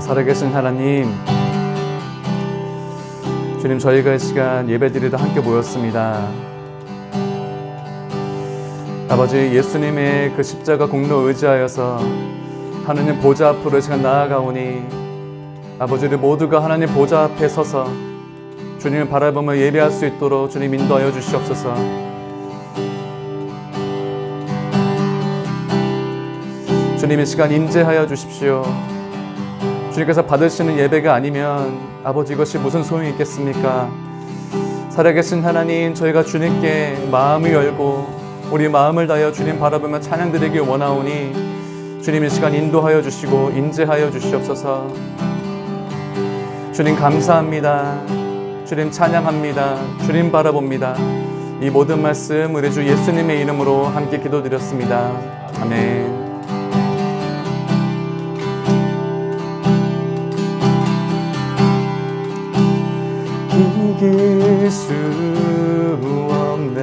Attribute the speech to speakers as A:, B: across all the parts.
A: 살아계신 하나님, 주님, 저희가 이 시간 예배드리러 함께 모였습니다. 아버지, 예수님의 그 십자가 공로 의지하여서 하나님 보좌 앞으로 이 시간 나아가오니 아버지, 우리 모두가 하나님 보좌 앞에 서서 주님을 바라보며 예배할 수 있도록 주님 인도하여 주시옵소서. 주님, 이 시간 임재하여 주십시오. 주님께서 받으시는 예배가 아니면 아버지, 이것이 무슨 소용이 있겠습니까? 살아계신 하나님, 저희가 주님께 마음을 열고 우리 마음을 다하여 주님 바라보며 찬양드리길 원하오니 주님, 이 시간 인도하여 주시고 임재하여 주시옵소서. 주님 감사합니다. 주님 찬양합니다. 주님 바라봅니다. 이 모든 말씀 우리 주 예수님의 이름으로 함께 기도드렸습니다. 아멘. 이길 수 없네.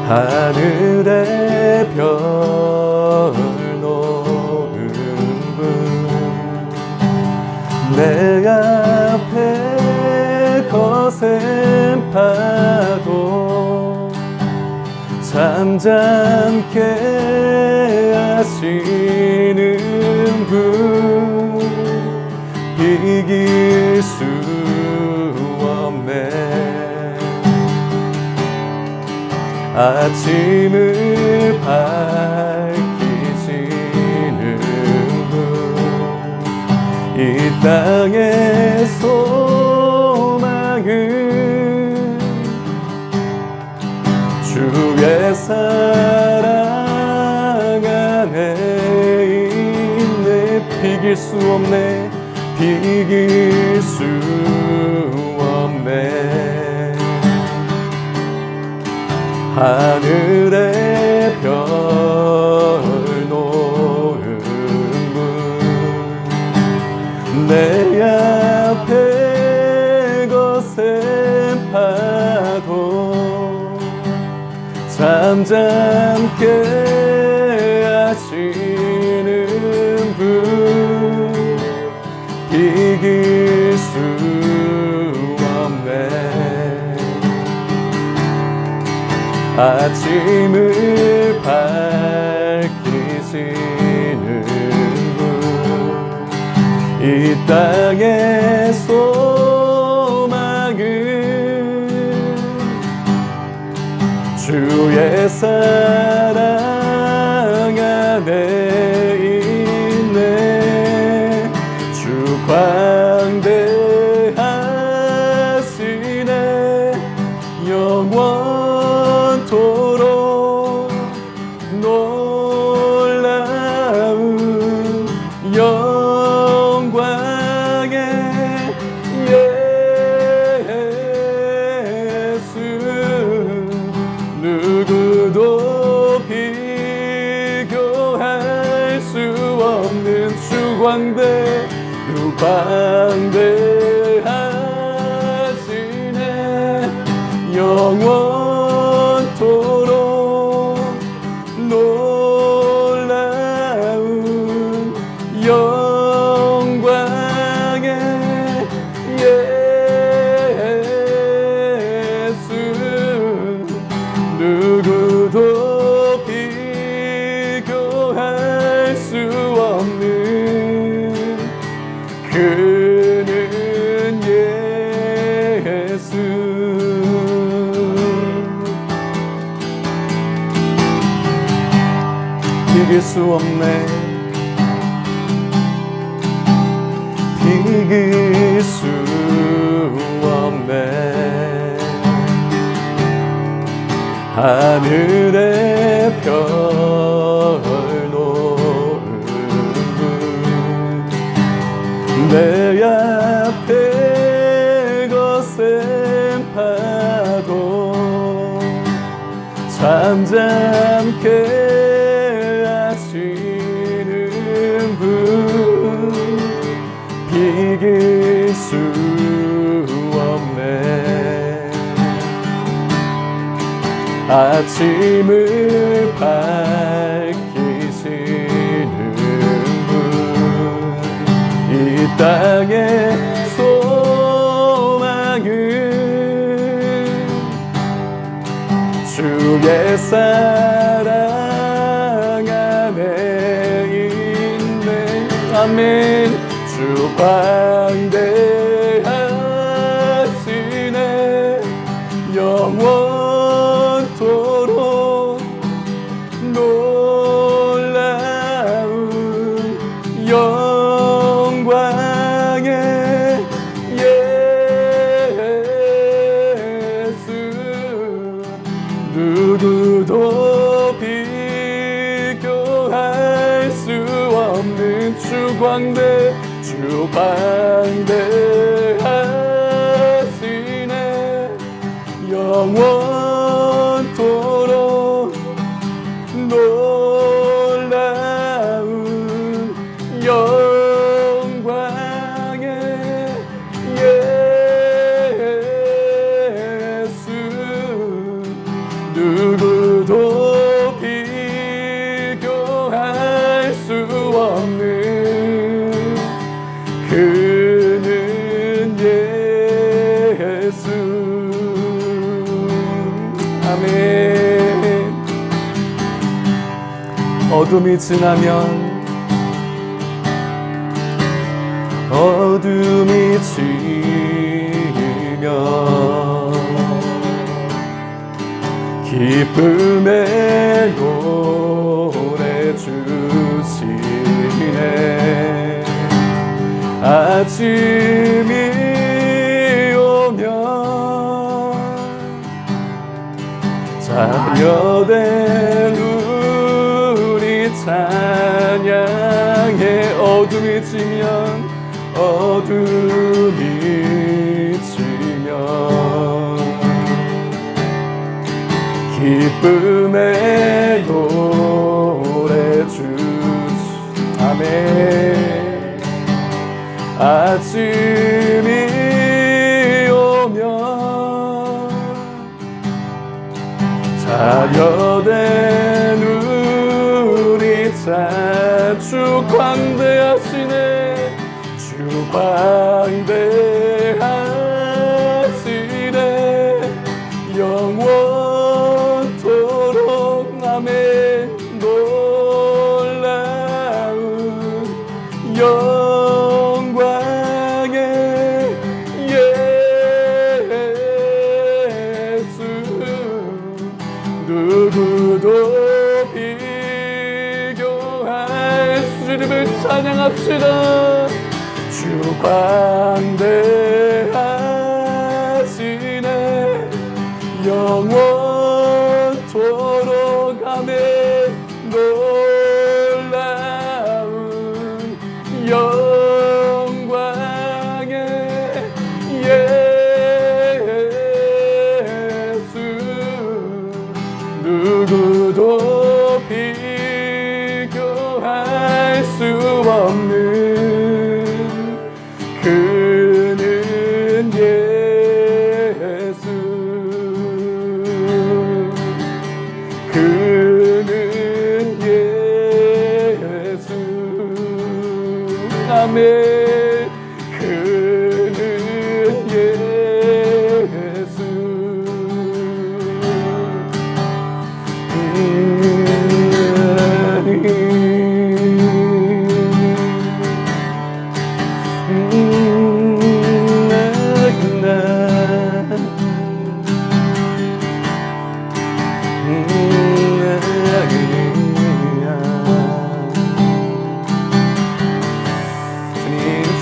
A: 하늘의 별 놓은 분, 내 앞에 거센 파도 잠잠케 하시는 분, 이길 수 없네. 아침을 밝히시는 분, 이 땅의 소망은 주의 사랑 안에 있네. 비길 수 없네. 비길 수 없네. 하늘의 별 놓은 분, 내 앞에 거센 파도 잠잠케 하시는 분, 이길 수 없네. 아침을 밝히시는 분, 이 땅의 소망은 주의 사랑 안에 있네. 광대하시네. 영원토록 놀라운 영광의 예수, 누구도 비교할 수 없는 주광대, 광대하시네. 영원토록 놀라운 영광의 예수, 누구도 비교할 수 없는 그는 예수. 비길 수 없네. 비길 수 없네. 하늘의 별 놓은 분, 내 앞에 거센 파도 잠잠케 하시는 분, 비길 수 없네. 아침을 밝히시는 땅의 소망은 주의 사랑 안에 있네. 아멘. 주 광대하시네. 영원토록 놀라운 영광의 예수, 누구도 비교할 수 없는 주 광대하시네. 영원토록 놀라운 영광의 예수, 누구도 비교할 수 없는 그는 예수. 아멘. 어둠이 지나면 기쁨의 노래 주시네. 아침이 오면 자녀된 우리 찬양해. 어둠이 지면 기쁨의 노래 주시. 아멘. 아침이 오면 자녀된 우리 주 광대하시네. 주 광대하시네. 영원토록 아멘. 놀라운 영광의 예수, 누구도 비교할 수. 주님을 찬양합시다. 주 광대하시네. 영원토록 아멘. 놀라운 영광의 예수, 누구도 비교할 수 없는 그는 예수, 그는 예수. 아멘. 그는 예수.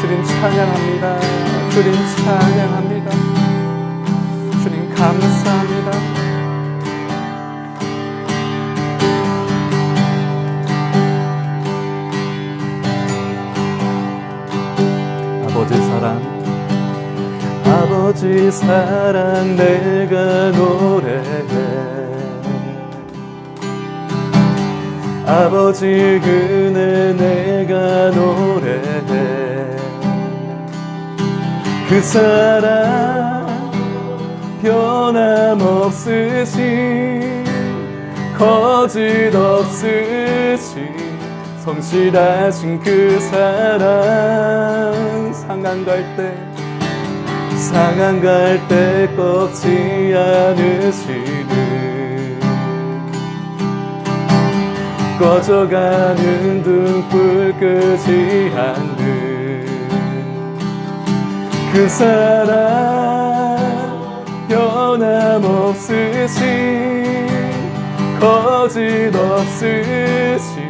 A: 주님 찬양합니다. 주님 찬양합니다. 주님 감사합니다. 아버지 사랑 내가 노래해. 아버지 은혜 내가 노래해. 그 사랑 변함없으신 거짓 없으신 성실하신 그 사랑 상한 갈 때 꺾지 않으시는 꺼져가는 등불 끄지 않는 그 사랑 변함없으신 거짓 없으신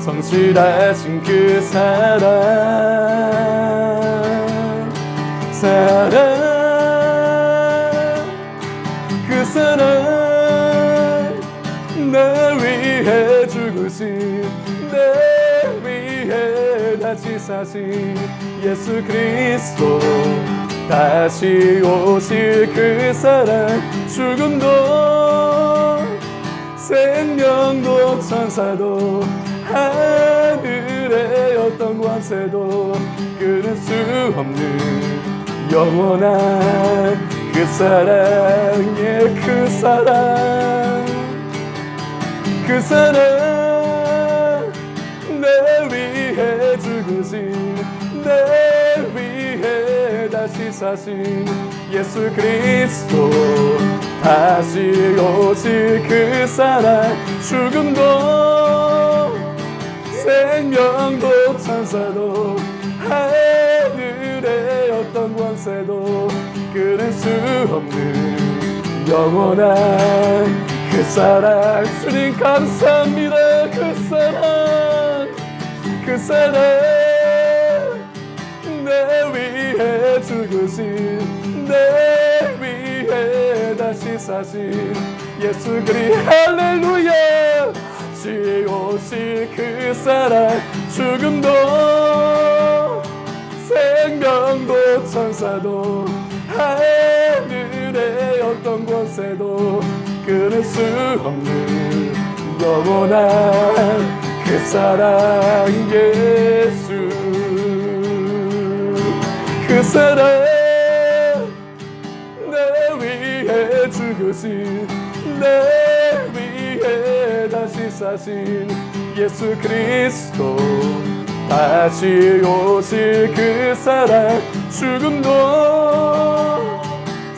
A: 성실하신 그 그 사랑 나 위해 죽으신 내 위해 다시 사신 예수 그리스도 다시 오실 그 사랑 죽음도 생명도 천사도 하늘의 어떤 권세도 끊을 수 없는 영원한 그 사랑의 그 사랑 내 위해 죽으신 내 위해 다시 사신 예수 그리스도 다시 오실 그 사랑 죽음도 생명도 천사도 하늘의 어떤 권세도 끊을 수 없는 영원한 그 사랑 주님 감사합니다. 그 사랑 내 위해 죽으신 내 위해 다시 사신 예수 할렐루야 오실 그 사랑 죽음도 생명도 천사도 하늘의 어떤 권세도 끊을 수 없는 영원한 그 사랑 예수 그 사랑 내 위해 죽으신 내 위해 다시 사신 예수 그리스도 다시 오실 그 사랑 죽음도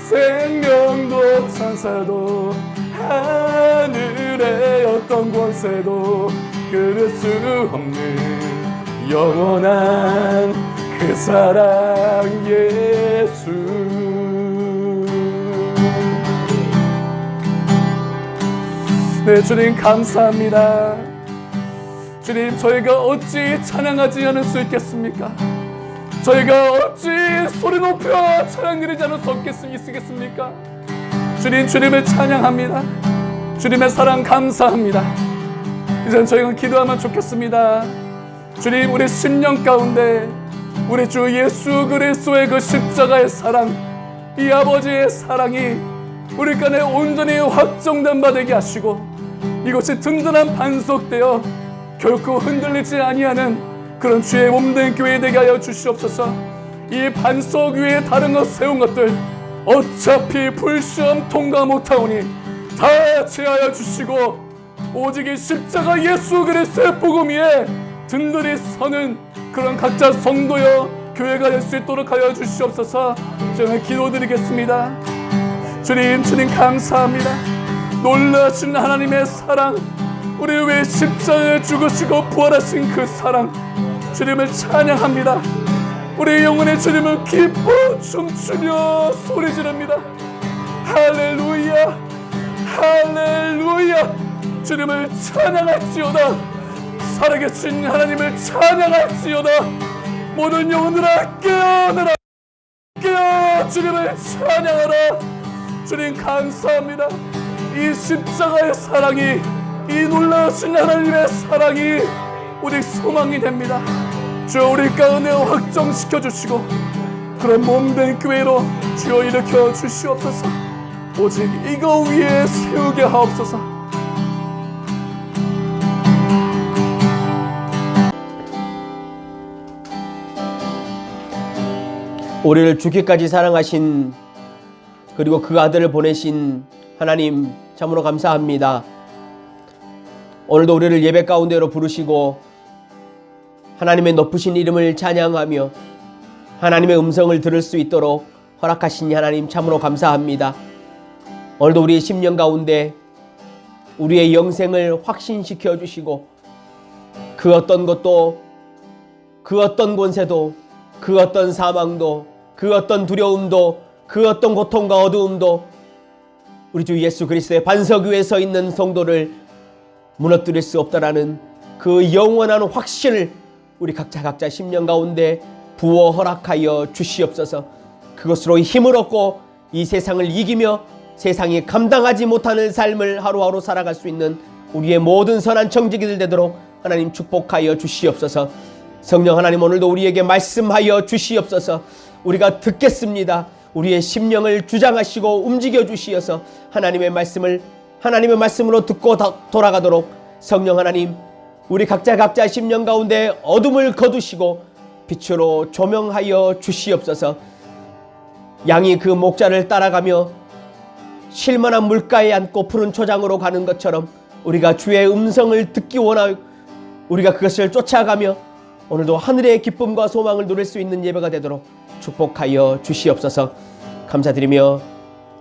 A: 생명도 천사도 하늘의 어떤 권세도 끊을 수 없는 영원한 그 사랑 예수 네 주님 감사합니다. 주님 저희가 어찌 찬양하지 않을 수 있겠습니까? 저희가 어찌 소리 높여 찬양 드리지 않을 수 있겠습니까? 주님 주님을 찬양합니다. 주님의 사랑 감사합니다. 이제는 저희가 기도하면 좋겠습니다. 주님 우리 심령 가운데 우리 주 예수 그리스도의 그 십자가의 사랑 이 아버지의 사랑이 우리 간에 온전히 확정된 바 되게 하시고 이것이 든든한 반석되어 결코 흔들리지 아니하는 그런 주의 몸된 교회 되게 하여 주시옵소서. 이 반석 위에 다른 것 세운 것들 어차피 불시험 통과 못하오니 다 제하여 주시고 오직 이 십자가 예수 그리스도의 복음 위에 든든히 서는 그런 각자 성도여 교회가 될 수 있도록 하여 주시옵소서. 저는 기도드리겠습니다. 주님 감사합니다. 놀라신 하나님의 사랑 우리 위해 십자가에 죽으시고 부활하신 그 사랑 주님을 찬양합니다. 우리 영혼의 주님을 기뻐 춤추며 소리 지릅니다. 할렐루야 할렐루야 주님을 찬양할지어다. 살아계신 하나님을 찬양할지어다. 모든 영혼들아 깨어나라. 깨어 주님을 찬양하라. 주님 감사합니다. 이 십자가의 사랑이 이 놀라우신 하나님의 사랑이 오직 소망이 됩니다. 주여 우리 가운데 확정시켜 주시고 그런 몸된 교회로 주여 일으켜 주시옵소서. 오직 이거 위에 세우게 하옵소서.
B: 우리를 죽기까지 사랑하신 그리고 그 아들을 보내신 하나님 참으로 감사합니다. 오늘도 우리를 예배 가운데로 부르시고 하나님의 높으신 이름을 찬양하며 하나님의 음성을 들을 수 있도록 허락하신 하나님 참으로 감사합니다. 오늘도 우리의 심령 가운데 우리의 영생을 확신시켜 주시고 그 어떤 것도, 그 어떤 권세도, 그 어떤 사망도, 그 어떤 두려움도, 그 어떤 고통과 어두움도 우리 주 예수 그리스도의 반석 위에 서 있는 성도를 무너뜨릴 수 없다라는 그 영원한 확신을 우리 각자 심령 가운데 부어 허락하여 주시옵소서. 그것으로 힘을 얻고 이 세상을 이기며 세상이 감당하지 못하는 삶을 하루하루 살아갈 수 있는 우리의 모든 선한 청지기들 되도록 하나님 축복하여 주시옵소서. 성령 하나님, 오늘도 우리에게 말씀하여 주시옵소서. 우리가 듣겠습니다. 우리의 심령을 주장하시고 움직여 주시어서 하나님의 말씀으로 듣고 돌아가도록 성령 하나님, 우리 각자 심령 가운데 어둠을 거두시고 빛으로 조명하여 주시옵소서. 양이 그 목자를 따라가며 쉴만한 물가에 앉고 푸른 초장으로 가는 것처럼 우리가 주의 음성을 듣기 원하고 우리가 그것을 쫓아가며 오늘도 하늘의 기쁨과 소망을 누릴 수 있는 예배가 되도록 축복하여 주시옵소서. 감사드리며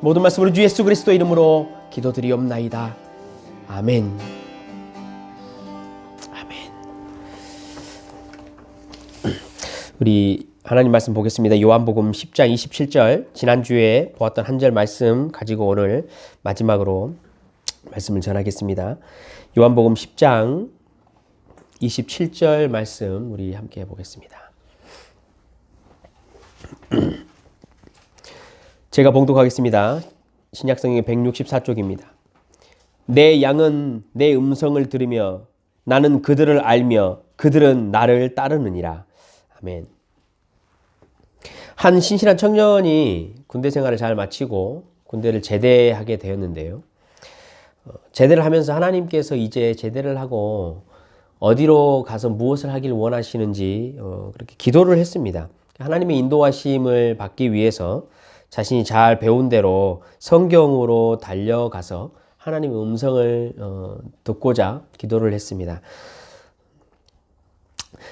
B: 모든 말씀으로 주 예수 그리스도 이름으로 기도드리옵나이다. 아멘. 아멘. 우리 하나님 말씀 보겠습니다. 요한복음 10장 27절, 지난주에 보았던 한 절 말씀 가지고 오늘 마지막으로 말씀을 전하겠습니다. 요한복음 10장 27절 말씀 우리 함께 보겠습니다. 제가 봉독하겠습니다. 신약성경 164쪽입니다. 내 양은 내 음성을 들으며 나는 그들을 알며 그들은 나를 따르느니라. 아멘. 한 신실한 청년이 군대 생활을 잘 마치고 군대를 제대하게 되었는데요. 제대를 하면서 하나님께서 이제 제대를 하고 어디로 가서 무엇을 하길 원하시는지 그렇게 기도를 했습니다. 하나님의 인도하심을 받기 위해서 자신이 잘 배운 대로 성경으로 달려가서 하나님의 음성을 듣고자 기도를 했습니다.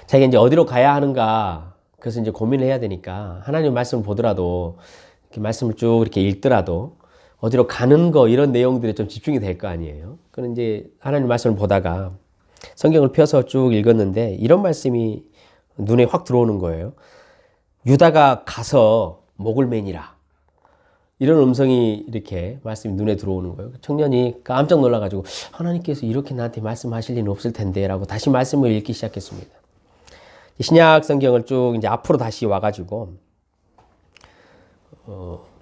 B: 자기가 이제 어디로 가야 하는가, 그래서 이제 고민을 해야 되니까 하나님 말씀을 보더라도 이렇게 말씀을 쭉 이렇게 읽더라도 어디로 가는 거 이런 내용들에 좀 집중이 될 거 아니에요. 그런 이제 하나님 말씀을 보다가 성경을 펴서 쭉 읽었는데 이런 말씀이 눈에 확 들어오는 거예요. 유다가 가서 목을 매니라. 이런 음성이 이렇게 말씀이 눈에 들어오는 거예요. 청년이 깜짝 놀라가지고 하나님께서 이렇게 나한테 말씀하실 리는 없을 텐데 라고 다시 말씀을 읽기 시작했습니다. 신약 성경을 쭉 이제 앞으로 다시 와가지고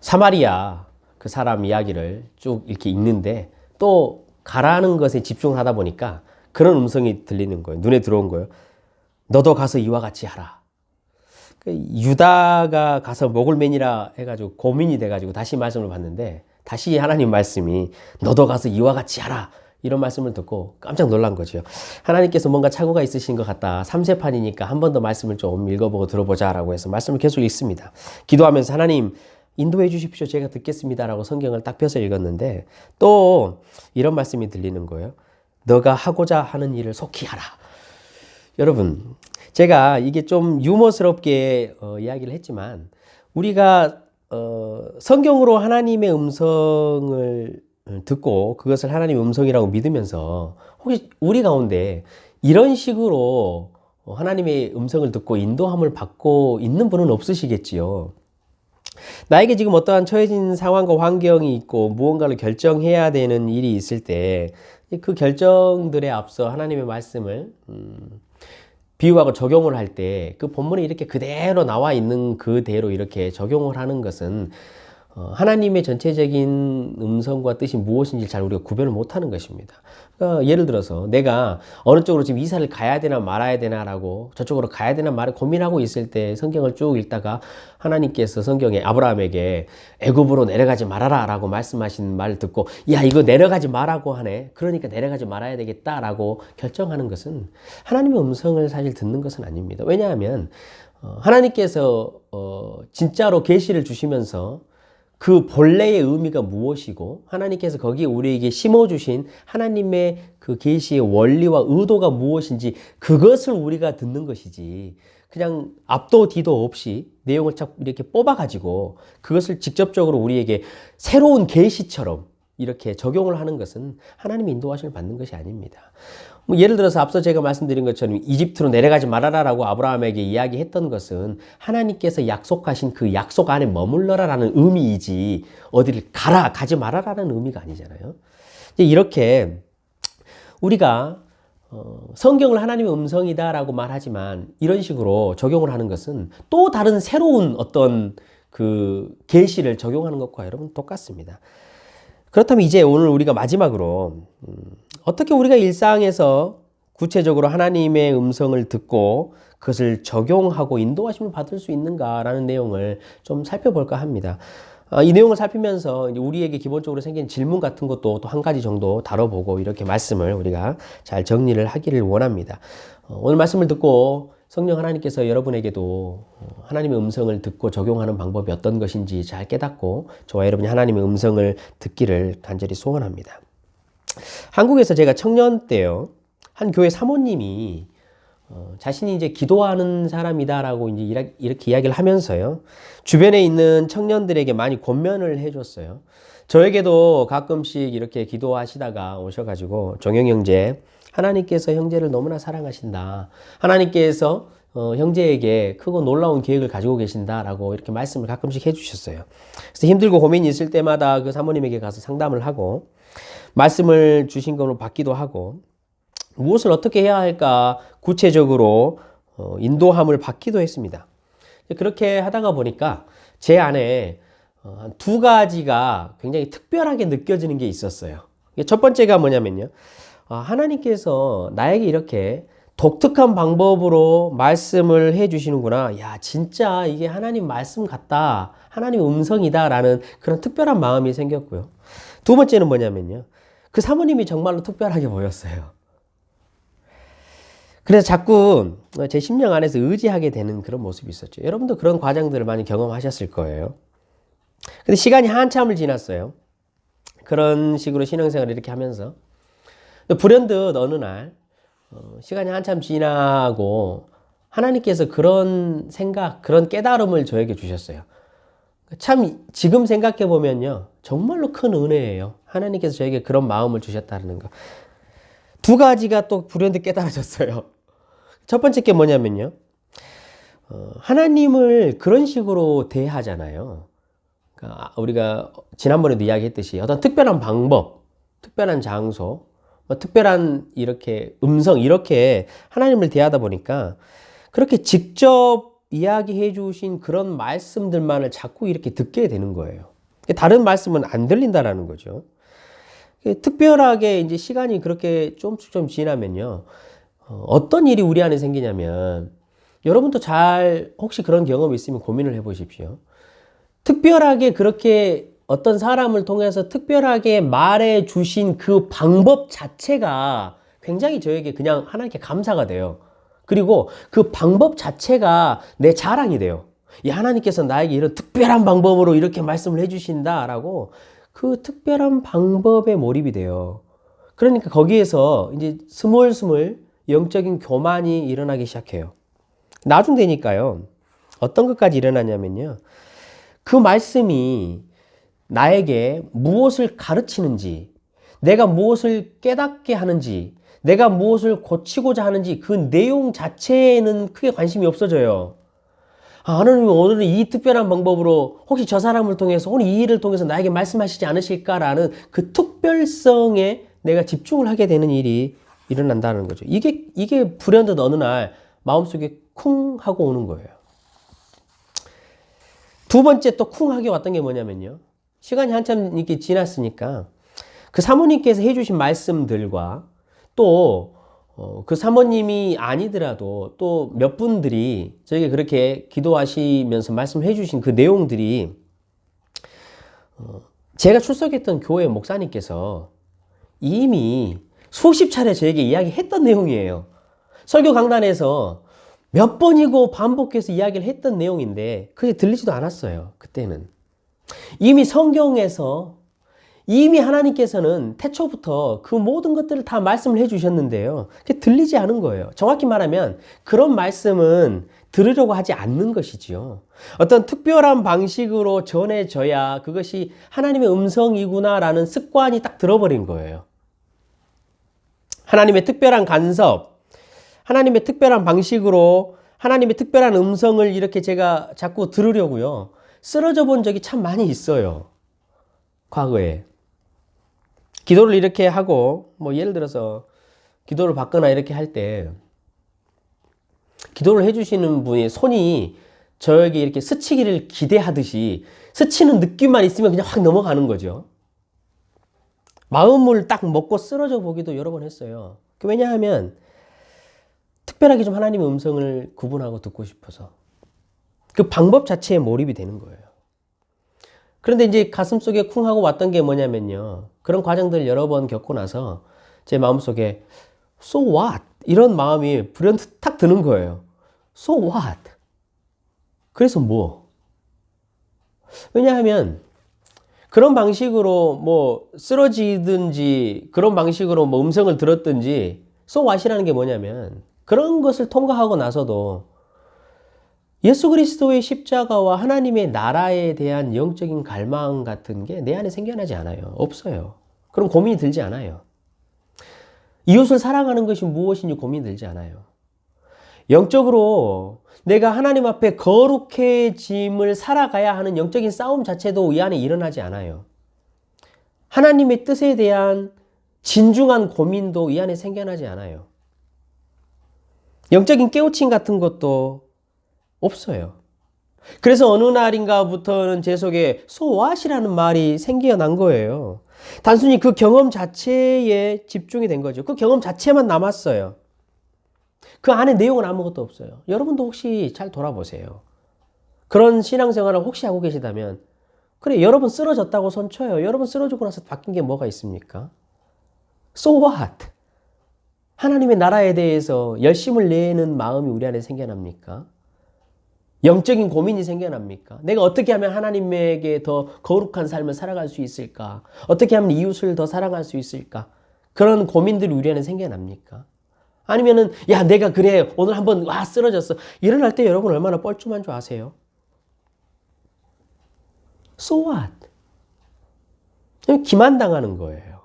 B: 사마리아 그 사람 이야기를 쭉 이렇게 읽는데 또 가라는 것에 집중하다 보니까 그런 음성이 들리는 거예요. 눈에 들어온 거예요. 너도 가서 이와 같이 하라. 유다가 가서 목을 매니라 해가지고 고민이 돼가지고 다시 말씀을 봤는데 다시 하나님 말씀이 너도 가서 이와 같이 하라. 이런 말씀을 듣고 깜짝 놀란 거죠. 하나님께서 뭔가 착오가 있으신 것 같다. 3세판이니까 한 번 더 말씀을 좀 읽어보고 들어보자 라고 해서 말씀을 계속 읽습니다. 기도하면서 하나님 인도해 주십시오. 제가 듣겠습니다. 라고 성경을 딱 펴서 읽었는데 또 이런 말씀이 들리는 거예요. 너가 하고자 하는 일을 속히 하라. 여러분, 제가 이게 좀 유머스럽게 이야기를 했지만 우리가 성경으로 하나님의 음성을 듣고 그것을 하나님의 음성이라고 믿으면서 혹시 우리 가운데 이런 식으로 하나님의 음성을 듣고 인도함을 받고 있는 분은 없으시겠지요. 나에게 지금 어떠한 처해진 상황과 환경이 있고 무언가를 결정해야 되는 일이 있을 때 그 결정들에 앞서 하나님의 말씀을 비유하고 적용을 할 때 그 본문에 이렇게 그대로 나와 있는 그대로 이렇게 적용을 하는 것은 하나님의 전체적인 음성과 뜻이 무엇인지 잘 우리가 구별을 못하는 것입니다. 그러니까 예를 들어서 내가 어느 쪽으로 지금 이사를 가야 되나 말아야 되나라고 저쪽으로 가야 되나 말을 고민하고 있을 때 성경을 쭉 읽다가 하나님께서 성경에 아브라함에게 애굽으로 내려가지 말아라 라고 말씀하신 말을 듣고 야 이거 내려가지 말라고 하네. 그러니까 내려가지 말아야 되겠다라고 결정하는 것은 하나님의 음성을 사실 듣는 것은 아닙니다. 왜냐하면 하나님께서 진짜로 계시를 주시면서 그 본래의 의미가 무엇이고 하나님께서 거기에 우리에게 심어주신 하나님의 그 계시의 원리와 의도가 무엇인지 그것을 우리가 듣는 것이지 그냥 앞도 뒤도 없이 내용을 참 이렇게 뽑아가지고 그것을 직접적으로 우리에게 새로운 계시처럼 이렇게 적용을 하는 것은 하나님의 인도하심을 받는 것이 아닙니다. 뭐 예를 들어서 앞서 제가 말씀드린 것처럼 이집트로 내려가지 말아라라고 아브라함에게 이야기했던 것은 하나님께서 약속하신 그 약속 안에 머물러라라는 의미이지 어디를 가지 말아라라는 의미가 아니잖아요. 이렇게 우리가 성경을 하나님의 음성이다라고 말하지만 이런 식으로 적용을 하는 것은 또 다른 새로운 어떤 그 계시를 적용하는 것과 여러분 똑같습니다. 그렇다면 이제 오늘 우리가 마지막으로 어떻게 우리가 일상에서 구체적으로 하나님의 음성을 듣고 그것을 적용하고 인도하심을 받을 수 있는가라는 내용을 좀 살펴볼까 합니다. 이 내용을 살피면서 이제 우리에게 기본적으로 생긴 질문 같은 것도 또 한 가지 정도 다뤄보고 이렇게 말씀을 우리가 잘 정리를 하기를 원합니다. 오늘 말씀을 듣고 성령 하나님께서 여러분에게도 하나님의 음성을 듣고 적용하는 방법이 어떤 것인지 잘 깨닫고 저와 여러분이 하나님의 음성을 듣기를 간절히 소원합니다. 한국에서 제가 청년 때요, 한 교회 사모님이 자신이 이제 기도하는 사람이다라고 이제 이렇게 이야기를 하면서요, 주변에 있는 청년들에게 많이 권면을 해줬어요. 저에게도 가끔씩 이렇게 기도하시다가 오셔가지고 정영 형제, 하나님께서 형제를 너무나 사랑하신다. 하나님께서 형제에게 크고 놀라운 계획을 가지고 계신다라고 이렇게 말씀을 가끔씩 해주셨어요. 그래서 힘들고 고민이 있을 때마다 그 사모님에게 가서 상담을 하고 말씀을 주신 걸로 받기도 하고 무엇을 어떻게 해야 할까 구체적으로 인도함을 받기도 했습니다. 그렇게 하다가 보니까 제 안에 두 가지가 굉장히 특별하게 느껴지는 게 있었어요. 첫 번째가 뭐냐면요, 하나님께서 나에게 이렇게 독특한 방법으로 말씀을 해 주시는구나. 야, 진짜 이게 하나님 말씀 같다. 하나님 음성이다. 라는 그런 특별한 마음이 생겼고요. 두 번째는 뭐냐면요, 그 사모님이 정말로 특별하게 보였어요. 그래서 자꾸 제 심령 안에서 의지하게 되는 그런 모습이 있었죠. 여러분도 그런 과정들을 많이 경험하셨을 거예요. 근데 시간이 한참을 지났어요. 그런 식으로 신앙생활을 이렇게 하면서 불현듯 어느 날 시간이 한참 지나고 하나님께서 그런 생각, 그런 깨달음을 저에게 주셨어요. 참 지금 생각해 보면요, 정말로 큰 은혜예요. 하나님께서 저에게 그런 마음을 주셨다는 거. 두 가지가 또 불현듯 깨달아졌어요. 첫 번째 게 뭐냐면요, 하나님을 그런 식으로 대하잖아요. 그러니까 우리가 지난번에도 이야기했듯이 어떤 특별한 방법, 특별한 장소, 특별한 이렇게 음성, 이렇게 하나님을 대하다 보니까 그렇게 직접 이야기해 주신 그런 말씀들만을 자꾸 이렇게 듣게 되는 거예요. 다른 말씀은 안 들린다라는 거죠. 특별하게 이제 시간이 그렇게 조금씩 좀 지나면요, 어떤 일이 우리 안에 생기냐면, 여러분도 잘 혹시 그런 경험이 있으면 고민을 해 보십시오. 특별하게 그렇게 어떤 사람을 통해서 특별하게 말해 주신 그 방법 자체가 굉장히 저에게 그냥 하나님께 감사가 돼요. 그리고 그 방법 자체가 내 자랑이 돼요. 이 하나님께서 나에게 이런 특별한 방법으로 이렇게 말씀을 해주신다라고 그 특별한 방법에 몰입이 돼요. 그러니까 거기에서 이제 스물스물 영적인 교만이 일어나기 시작해요. 나중 되니까요, 어떤 것까지 일어나냐면요, 그 말씀이 나에게 무엇을 가르치는지, 내가 무엇을 깨닫게 하는지, 내가 무엇을 고치고자 하는지 그 내용 자체에는 크게 관심이 없어져요. 하나님은 오늘은 이 특별한 방법으로 혹시 저 사람을 통해서 오늘 이 일을 통해서 나에게 말씀하시지 않으실까라는 그 특별성에 내가 집중을 하게 되는 일이 일어난다는 거죠. 이게 불현듯 어느 날 마음속에 쿵 하고 오는 거예요. 두 번째 또 쿵 하게 왔던 게 뭐냐면요, 시간이 한참 이렇게 지났으니까 그 사모님께서 해주신 말씀들과 또 그 사모님이 아니더라도 또 몇 분들이 저에게 그렇게 기도하시면서 말씀해 주신 그 내용들이 제가 출석했던 교회 목사님께서 이미 수십 차례 저에게 이야기했던 내용이에요. 설교 강단에서 몇 번이고 반복해서 이야기를 했던 내용인데 그게 들리지도 않았어요, 그때는. 이미 성경에서 이미 하나님께서는 태초부터 그 모든 것들을 다 말씀을 해주셨는데요. 그게 들리지 않은 거예요. 정확히 말하면 그런 말씀은 들으려고 하지 않는 것이지요. 어떤 특별한 방식으로 전해져야 그것이 하나님의 음성이구나라는 습관이 딱 들어버린 거예요. 하나님의 특별한 간섭, 하나님의 특별한 방식으로 하나님의 특별한 음성을 이렇게 제가 자꾸 들으려고요. 쓰러져 본 적이 참 많이 있어요. 과거에. 기도를 이렇게 하고, 뭐 예를 들어서 기도를 받거나 이렇게 할 때, 기도를 해주시는 분이 손이 저에게 이렇게 스치기를 기대하듯이 스치는 느낌만 있으면 그냥 확 넘어가는 거죠. 마음을 딱 먹고 쓰러져 보기도 여러 번 했어요. 왜냐하면 특별하게 좀 하나님의 음성을 구분하고 듣고 싶어서 그 방법 자체에 몰입이 되는 거예요. 그런데 이제 가슴속에 쿵 하고 왔던 게 뭐냐면요. 그런 과정들을 여러 번 겪고 나서 제 마음속에 So what? 이런 마음이 불현듯 탁 드는 거예요. So what? 그래서 뭐? 왜냐하면 그런 방식으로 뭐 쓰러지든지 그런 방식으로 뭐 음성을 들었든지 So what이라는 게 뭐냐면 그런 것을 통과하고 나서도 예수 그리스도의 십자가와 하나님의 나라에 대한 영적인 갈망 같은 게 내 안에 생겨나지 않아요. 없어요. 그럼 고민이 들지 않아요. 이웃을 사랑하는 것이 무엇인지 고민이 들지 않아요. 영적으로 내가 하나님 앞에 거룩해짐을 살아가야 하는 영적인 싸움 자체도 이 안에 일어나지 않아요. 하나님의 뜻에 대한 진중한 고민도 이 안에 생겨나지 않아요. 영적인 깨우침 같은 것도 없어요. 그래서 어느 날인가부터는 제 속에 So what이라는 말이 생겨난 거예요. 단순히 그 경험 자체에 집중이 된 거죠. 그 경험 자체만 남았어요. 그 안에 내용은 아무것도 없어요. 여러분도 혹시 잘 돌아보세요. 그런 신앙생활을 혹시 하고 계시다면 그래 여러분 쓰러졌다고 손쳐요. 여러분 쓰러지고 나서 바뀐 게 뭐가 있습니까? So what? 하나님의 나라에 대해서 열심을 내는 마음이 우리 안에 생겨납니까? 영적인 고민이 생겨납니까? 내가 어떻게 하면 하나님에게 더 거룩한 삶을 살아갈 수 있을까? 어떻게 하면 이웃을 더 사랑할 수 있을까? 그런 고민들이 우리 안에 생겨납니까? 아니면은 야 내가 그래 오늘 한번 쓰러졌어. 일어날 때 여러분 얼마나 뻘쭘한 줄 아세요? So what? 기만당하는 거예요.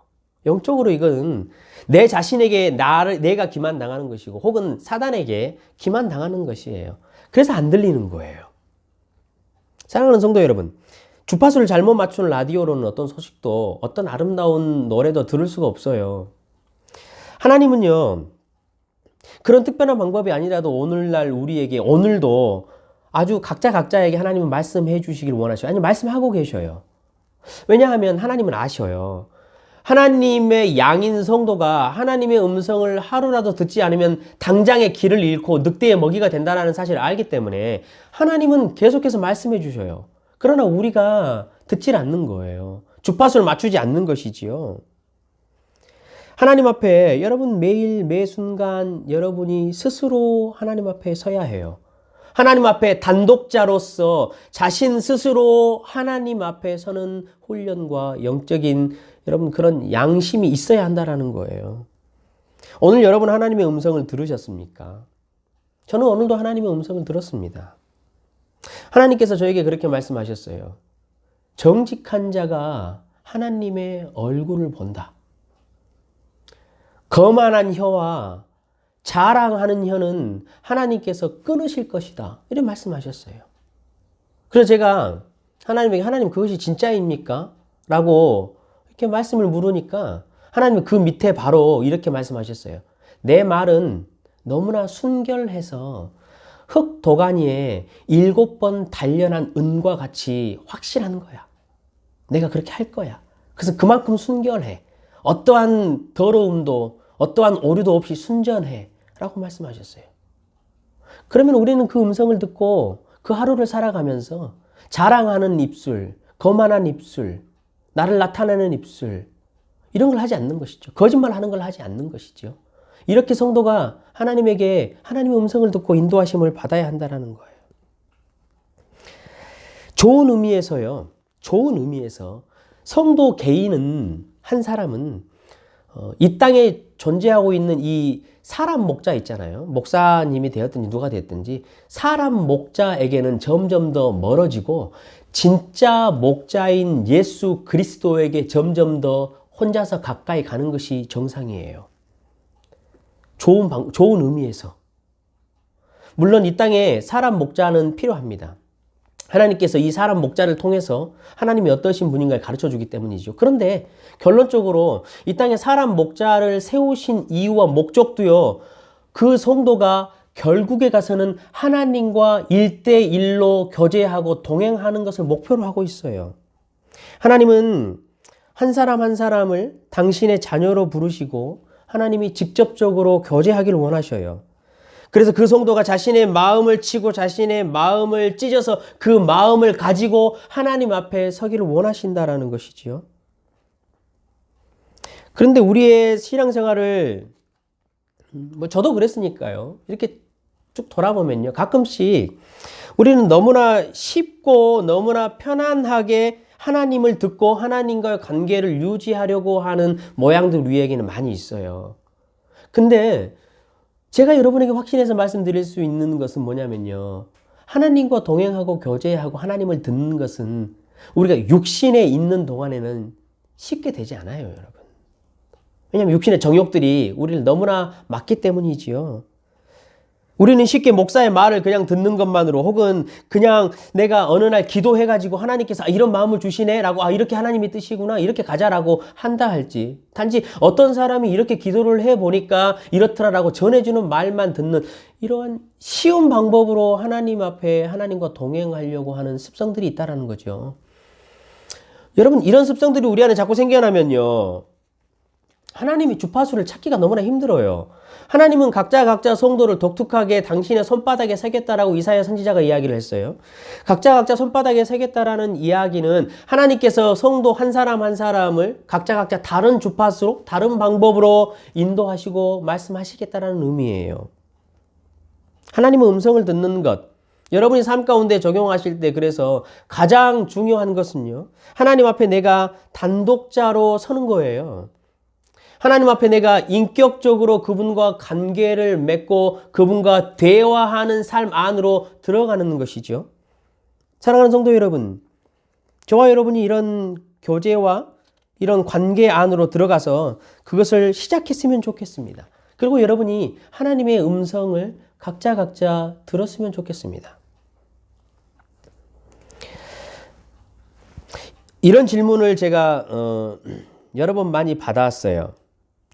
B: 영적으로 이건 내 자신에게 내가 기만당하는 것이고 혹은 사단에게 기만당하는 것이에요. 그래서 안 들리는 거예요. 사랑하는 성도 여러분, 주파수를 잘못 맞춘 라디오로는 어떤 소식도 어떤 아름다운 노래도 들을 수가 없어요. 하나님은요. 그런 특별한 방법이 아니라도 오늘날 우리에게 오늘도 아주 각자에게 하나님은 말씀해 주시길 원하셔요. 아니 말씀하고 계셔요. 왜냐하면 하나님은 아셔요. 하나님의 양인 성도가 하나님의 음성을 하루라도 듣지 않으면 당장의 길을 잃고 늑대의 먹이가 된다는 사실을 알기 때문에 하나님은 계속해서 말씀해 주셔요. 그러나 우리가 듣질 않는 거예요. 주파수를 맞추지 않는 것이지요. 하나님 앞에 여러분 매일 매 순간 여러분이 스스로 하나님 앞에 서야 해요. 하나님 앞에 단독자로서 자신 스스로 하나님 앞에 서는 훈련과 영적인 여러분 그런 양심이 있어야 한다라는 거예요. 오늘 여러분 하나님의 음성을 들으셨습니까? 저는 오늘도 하나님의 음성을 들었습니다. 하나님께서 저에게 그렇게 말씀하셨어요. 정직한 자가 하나님의 얼굴을 본다. 거만한 혀와 자랑하는 혀는 하나님께서 끊으실 것이다. 이런 말씀하셨어요. 그래서 제가 하나님에게 하나님 그것이 진짜입니까? 라고 이렇게 말씀을 물으니까 하나님은 그 밑에 바로 이렇게 말씀하셨어요. 내 말은 너무나 순결해서 흙 도가니에 7번 단련한 은과 같이 확실한 거야. 내가 그렇게 할 거야. 그래서 그만큼 순결해. 어떠한 더러움도 어떠한 오류도 없이 순전해. 라고 말씀하셨어요. 그러면 우리는 그 음성을 듣고 그 하루를 살아가면서 자랑하는 입술, 거만한 입술, 나를 나타내는 입술 이런 걸 하지 않는 것이죠. 거짓말하는 걸 하지 않는 것이죠. 이렇게 성도가 하나님에게 하나님의 음성을 듣고 인도하심을 받아야 한다는 거예요. 좋은 의미에서요. 좋은 의미에서 성도 개인은 한 사람은 이 땅에 존재하고 있는 이 사람 목자 있잖아요. 목사님이 되었든지 누가 되었든지 사람 목자에게는 점점 더 멀어지고 진짜 목자인 예수 그리스도에게 점점 더 혼자서 가까이 가는 것이 정상이에요. 좋은 의미에서. 물론 이 땅에 사람 목자는 필요합니다. 하나님께서 이 사람 목자를 통해서 하나님이 어떠신 분인가를 가르쳐 주기 때문이죠. 그런데 결론적으로 이 땅에 사람 목자를 세우신 이유와 목적도요, 그 성도가 결국에 가서는 하나님과 1대1로 교제하고 동행하는 것을 목표로 하고 있어요. 하나님은 한 사람 한 사람을 당신의 자녀로 부르시고 하나님이 직접적으로 교제하기를 원하셔요. 그래서 그 성도가 자신의 마음을 치고 자신의 마음을 찢어서 그 마음을 가지고 하나님 앞에 서기를 원하신다라는 것이지요. 그런데 우리의 신앙생활을 저도 그랬으니까요. 이렇게 쭉 돌아보면요. 가끔씩 우리는 너무나 쉽고 너무나 편안하게 하나님을 듣고 하나님과의 관계를 유지하려고 하는 모양들 우리에게는 많이 있어요. 근데 제가 여러분에게 확신해서 말씀드릴 수 있는 것은 뭐냐면요. 하나님과 동행하고 교제하고 하나님을 듣는 것은 우리가 육신에 있는 동안에는 쉽게 되지 않아요, 여러분. 왜냐하면 육신의 정욕들이 우리를 너무나 막기 때문이지요. 우리는 쉽게 목사의 말을 그냥 듣는 것만으로 혹은 그냥 내가 어느 날 기도해가지고 하나님께서 이런 마음을 주시네 라고 이렇게 하나님이 뜻이구나 이렇게 가자라고 한다 할지 단지 어떤 사람이 이렇게 기도를 해보니까 이렇더라라고 전해주는 말만 듣는 이러한 쉬운 방법으로 하나님 앞에 하나님과 동행하려고 하는 습성들이 있다는 거죠. 여러분 이런 습성들이 우리 안에 자꾸 생겨나면요. 하나님이 주파수를 찾기가 너무나 힘들어요. 하나님은 각자 성도를 독특하게 당신의 손바닥에 새겼다라고 이사야 선지자가 이야기를 했어요. 각자 손바닥에 새겼다라는 이야기는 하나님께서 성도 한 사람 한 사람을 각자 다른 주파수로 다른 방법으로 인도하시고 말씀하시겠다라는 의미예요. 하나님의 음성을 듣는 것 여러분이 삶 가운데 적용하실 때 그래서 가장 중요한 것은요. 하나님 앞에 내가 단독자로 서는 거예요. 하나님 앞에 내가 인격적으로 그분과 관계를 맺고 그분과 대화하는 삶 안으로 들어가는 것이죠. 사랑하는 성도 여러분, 저와 여러분이 이런 교제와 이런 관계 안으로 들어가서 그것을 시작했으면 좋겠습니다. 그리고 여러분이 하나님의 음성을 각자 들었으면 좋겠습니다. 이런 질문을 제가 여러 번 많이 받아왔어요.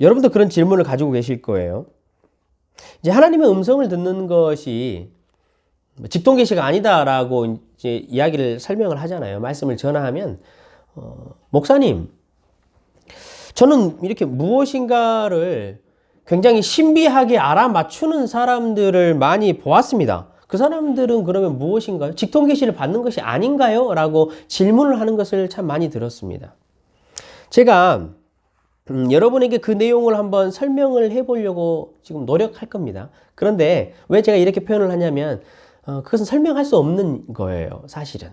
B: 여러분도 그런 질문을 가지고 계실 거예요. 이제 하나님의 음성을 듣는 것이 직통계시가 아니다라고 이제 이야기를 설명을 하잖아요. 말씀을 전하면 목사님, 저는 이렇게 무엇인가를 굉장히 신비하게 알아맞추는 사람들을 많이 보았습니다. 그 사람들은 그러면 무엇인가요? 직통계시를 받는 것이 아닌가요? 라고 질문을 하는 것을 참 많이 들었습니다. 제가 여러분에게 그 내용을 한번 설명을 해보려고 지금 노력할 겁니다. 그런데 왜 제가 이렇게 표현을 하냐면 그것은 설명할 수 없는 거예요. 사실은.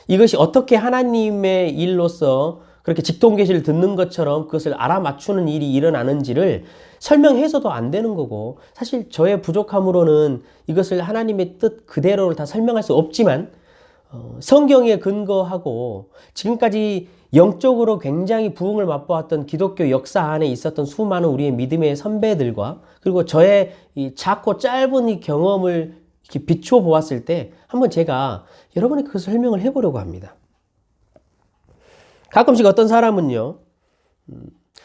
B: 이것이 어떻게 하나님의 일로서 그렇게 직통계시를 듣는 것처럼 그것을 알아맞추는 일이 일어나는지를 설명해서도 안 되는 거고 사실 저의 부족함으로는 이것을 하나님의 뜻 그대로를 다 설명할 수 없지만 성경에 근거하고 지금까지 영적으로 굉장히 부흥을 맛보았던 기독교 역사 안에 있었던 수많은 우리의 믿음의 선배들과 그리고 저의 이 작고 짧은 이 경험을 이렇게 비추어 보았을 때 한번 제가 여러분에게 그 설명을 해보려고 합니다. 가끔씩 어떤 사람은요,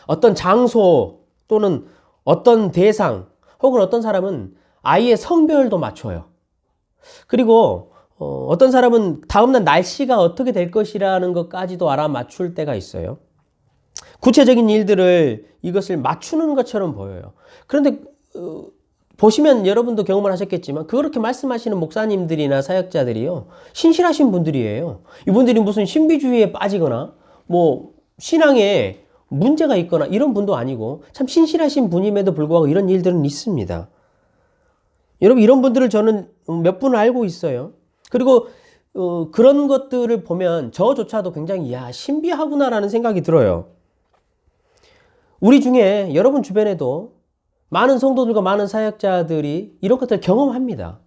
B: 어떤 장소 또는 어떤 대상 혹은 어떤 사람은 아이의 성별도 맞춰요. 그리고 어떤 사람은 다음날 날씨가 어떻게 될 것이라는 것까지도 알아맞출 때가 있어요. 구체적인 일들을 이것을 맞추는 것처럼 보여요. 그런데 보시면 여러분도 경험을 하셨겠지만 그렇게 말씀하시는 목사님들이나 사역자들이요. 신실하신 분들이에요. 이분들이 무슨 신비주의에 빠지거나 뭐 신앙에 문제가 있거나 이런 분도 아니고 참 신실하신 분임에도 불구하고 이런 일들은 있습니다. 여러분 이런 분들을 저는 몇 분을 알고 있어요. 그리고 그런 것들을 보면 저조차도 굉장히 신비하구나라는 생각이 들어요. 우리 중에 여러분 주변에도 많은 성도들과 많은 사역자들이 이런 것들을 경험합니다.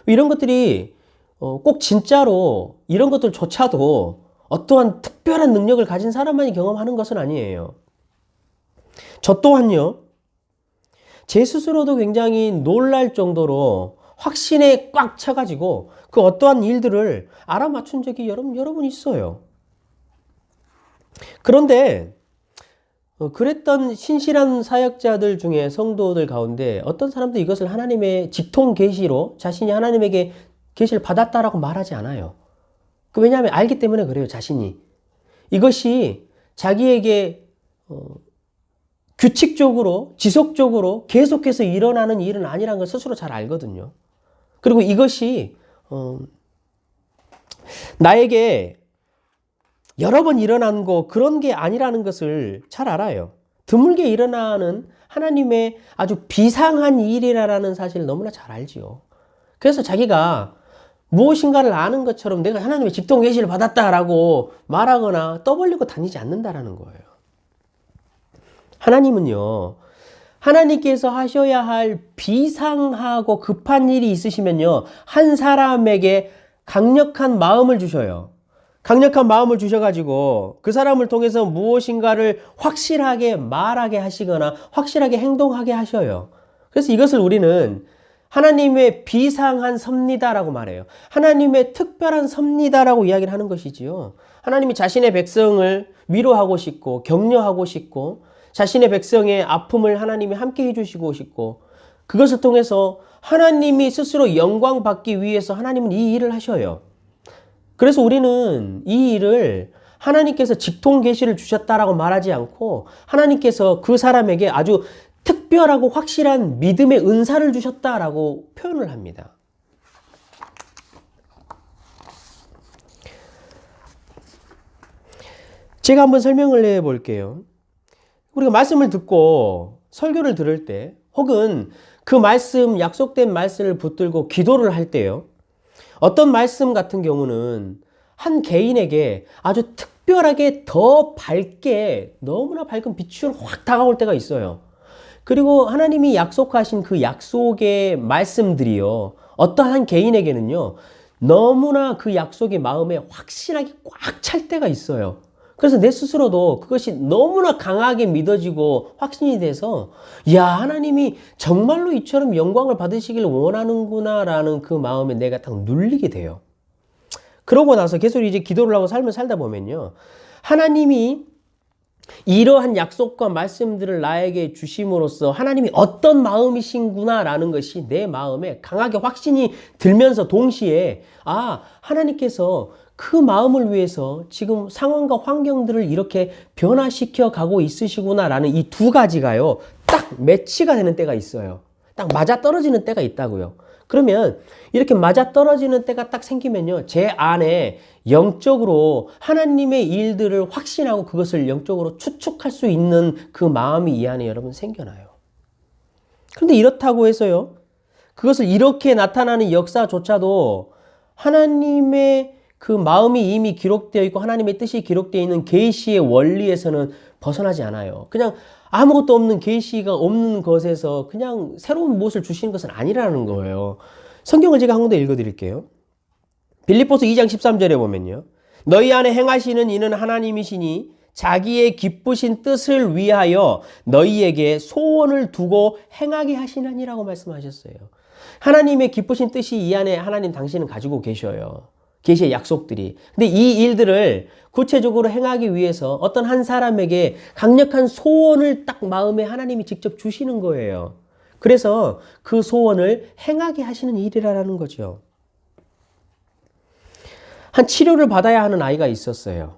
B: 이런 것들이 꼭 진짜로 이런 것들조차도 어떠한 특별한 능력을 가진 사람만이 경험하는 것은 아니에요. 저 또한요, 제 스스로도 굉장히 놀랄 정도로 확신에 꽉 차가지고 그 어떠한 일들을 알아맞춘 적이 여러분 있어요. 그런데 그랬던 신실한 사역자들 중에 성도들 가운데 어떤 사람도 이것을 하나님의 직통 계시로 자신이 하나님에게 계시를 받았다라고 말하지 않아요. 왜냐하면 알기 때문에 그래요. 자신이 이것이 자기에게 규칙적으로 지속적으로 계속해서 일어나는 일은 아니라는 걸 스스로 잘 알거든요. 그리고 이것이 나에게 여러 번 일어난 거 그런 게 아니라는 것을 잘 알아요. 드물게 일어나는 하나님의 아주 비상한 일이라는 사실을 너무나 잘 알지요. 그래서 자기가 무엇인가를 아는 것처럼 내가 하나님의 직통 계시를 받았다라고 말하거나 떠벌리고 다니지 않는다라는 거예요. 하나님은요, 하나님께서 하셔야 할 비상하고 급한 일이 있으시면요, 한 사람에게 강력한 마음을 주셔요. 강력한 마음을 주셔가지고 그 사람을 통해서 무엇인가를 확실하게 말하게 하시거나 확실하게 행동하게 하셔요. 그래서 이것을 우리는 하나님의 비상한 섭리다라고 말해요. 하나님의 특별한 섭리다라고 이야기를 하는 것이지요. 하나님이 자신의 백성을 위로하고 싶고 격려하고 싶고 자신의 백성의 아픔을 하나님이 함께 해주시고 싶고 그것을 통해서 하나님이 스스로 영광 받기 위해서 하나님은 이 일을 하셔요. 그래서 우리는 이 일을 하나님께서 직통 계시를 주셨다라고 말하지 않고 하나님께서 그 사람에게 아주 특별하고 확실한 믿음의 은사를 주셨다라고 표현을 합니다. 제가 한번 설명을 해 볼게요. 우리가 말씀을 듣고 설교를 들을 때 혹은 그 말씀, 약속된 말씀을 붙들고 기도를 할 때요. 어떤 말씀 같은 경우는 한 개인에게 아주 특별하게 더 밝게 너무나 밝은 빛으로 확 다가올 때가 있어요. 그리고 하나님이 약속하신 그 약속의 말씀들이요. 어떠한 개인에게는요. 너무나 그 약속이 마음에 확실하게 꽉 찰 때가 있어요. 그래서 내 스스로도 그것이 너무나 강하게 믿어지고 확신이 돼서 야, 하나님이 정말로 이처럼 영광을 받으시길 원하는구나 라는 그 마음에 내가 딱 눌리게 돼요. 그러고 나서 계속 이제 기도를 하고 삶을 살다 보면요. 하나님이 이러한 약속과 말씀들을 나에게 주심으로써 하나님이 어떤 마음이신구나 라는 것이 내 마음에 강하게 확신이 들면서 동시에 하나님께서 그 마음을 위해서 지금 상황과 환경들을 이렇게 변화시켜 가고 있으시구나 라는 이 두 가지가요. 딱 매치가 되는 때가 있어요. 딱 맞아떨어지는 때가 있다고요. 그러면 이렇게 맞아떨어지는 때가 딱 생기면요. 제 안에 영적으로 하나님의 일들을 확신하고 그것을 영적으로 추측할 수 있는 그 마음이 이 안에 여러분 생겨나요. 그런데 이렇다고 해서요. 그것을 이렇게 나타나는 역사조차도 하나님의 그 마음이 이미 기록되어 있고 하나님의 뜻이 기록되어 있는 계시의 원리에서는 벗어나지 않아요. 그냥 아무것도 없는 계시가 없는 것에서 그냥 새로운 무엇을 주시는 것은 아니라는 거예요. 성경을 제가 한 번 더 읽어드릴게요. 빌립보서 2장 13절에 보면요. 너희 안에 행하시는 이는 하나님이시니 자기의 기쁘신 뜻을 위하여 너희에게 소원을 두고 행하게 하시나니라고 말씀하셨어요. 하나님의 기쁘신 뜻이 이 안에 하나님 당신은 가지고 계셔요. 계시의 약속들이. 근데 이 일들을 구체적으로 행하기 위해서 어떤 한 사람에게 강력한 소원을 딱 마음에 하나님이 직접 주시는 거예요. 그래서 그 소원을 행하게 하시는 일이라는 거죠. 한 치료를 받아야 하는 아이가 있었어요.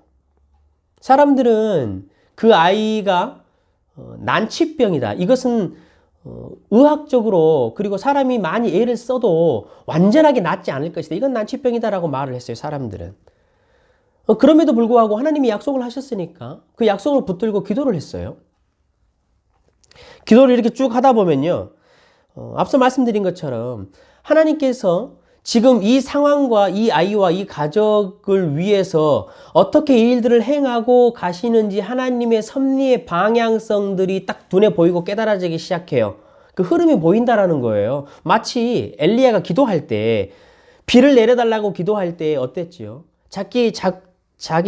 B: 사람들은 그 아이가 난치병이다. 이것은 의학적으로 그리고 사람이 많이 애를 써도 완전하게 낫지 않을 것이다. 이건 난치병이다라고 말을 했어요. 사람들은. 그럼에도 불구하고 하나님이 약속을 하셨으니까 그 약속을 붙들고 기도를 했어요. 기도를 이렇게 쭉 하다 보면요. 앞서 말씀드린 것처럼 하나님께서 지금 이 상황과 이 아이와 이 가족을 위해서 어떻게 일들을 행하고 가시는지 하나님의 섭리의 방향성들이 딱 눈에 보이고 깨달아지기 시작해요. 그 흐름이 보인다라는 거예요. 마치 엘리야가 기도할 때, 비를 내려달라고 기도할 때 어땠지요? 자기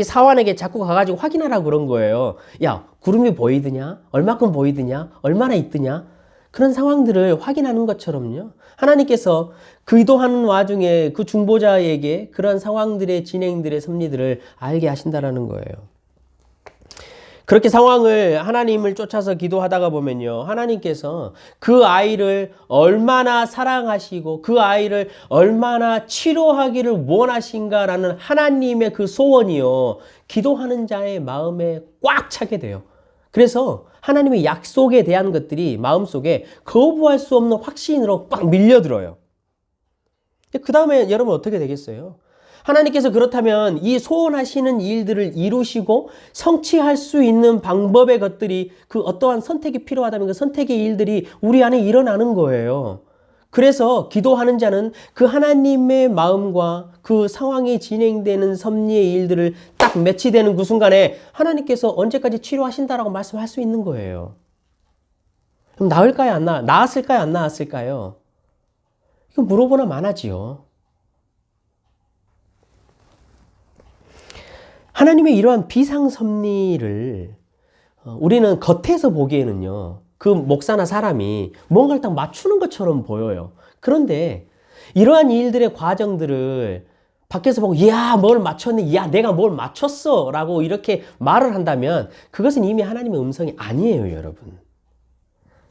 B: 사환에게 자꾸 가가지고 확인하라고 그런 거예요. 야, 구름이 보이드냐? 얼마큼 보이드냐? 얼마나 있드냐? 그런 상황들을 확인하는 것처럼요. 하나님께서 기도하는 와중에 그 중보자에게 그런 상황들의 진행들의 섭리들을 알게 하신다라는 거예요. 그렇게 상황을 하나님을 쫓아서 기도하다가 보면요. 하나님께서 그 아이를 얼마나 사랑하시고 그 아이를 얼마나 치료하기를 원하신가라는 하나님의 그 소원이요. 기도하는 자의 마음에 꽉 차게 돼요. 그래서 하나님의 약속에 대한 것들이 마음속에 거부할 수 없는 확신으로 빡 밀려들어요. 그 다음에 여러분 어떻게 되겠어요? 하나님께서 그렇다면 이 소원하시는 일들을 이루시고 성취할 수 있는 방법의 것들이 그 어떠한 선택이 필요하다면 그 선택의 일들이 우리 안에 일어나는 거예요. 그래서 기도하는 자는 그 하나님의 마음과 그 상황이 진행되는 섭리의 일들을 딱 매치되는 그 순간에 하나님께서 언제까지 치료하신다라고 말씀할 수 있는 거예요. 그럼 나을까요? 나았을까요? 안 나았을까요? 이거 물어보나 마나지요. 하나님의 이러한 비상섭리를 우리는 겉에서 보기에는요. 그 목사나 사람이 뭔가를 딱 맞추는 것처럼 보여요. 그런데 이러한 일들의 과정들을 밖에서 보고 야, 뭘 맞췄네. 야, 내가 뭘 맞췄어. 라고 이렇게 말을 한다면 그것은 이미 하나님의 음성이 아니에요, 여러분.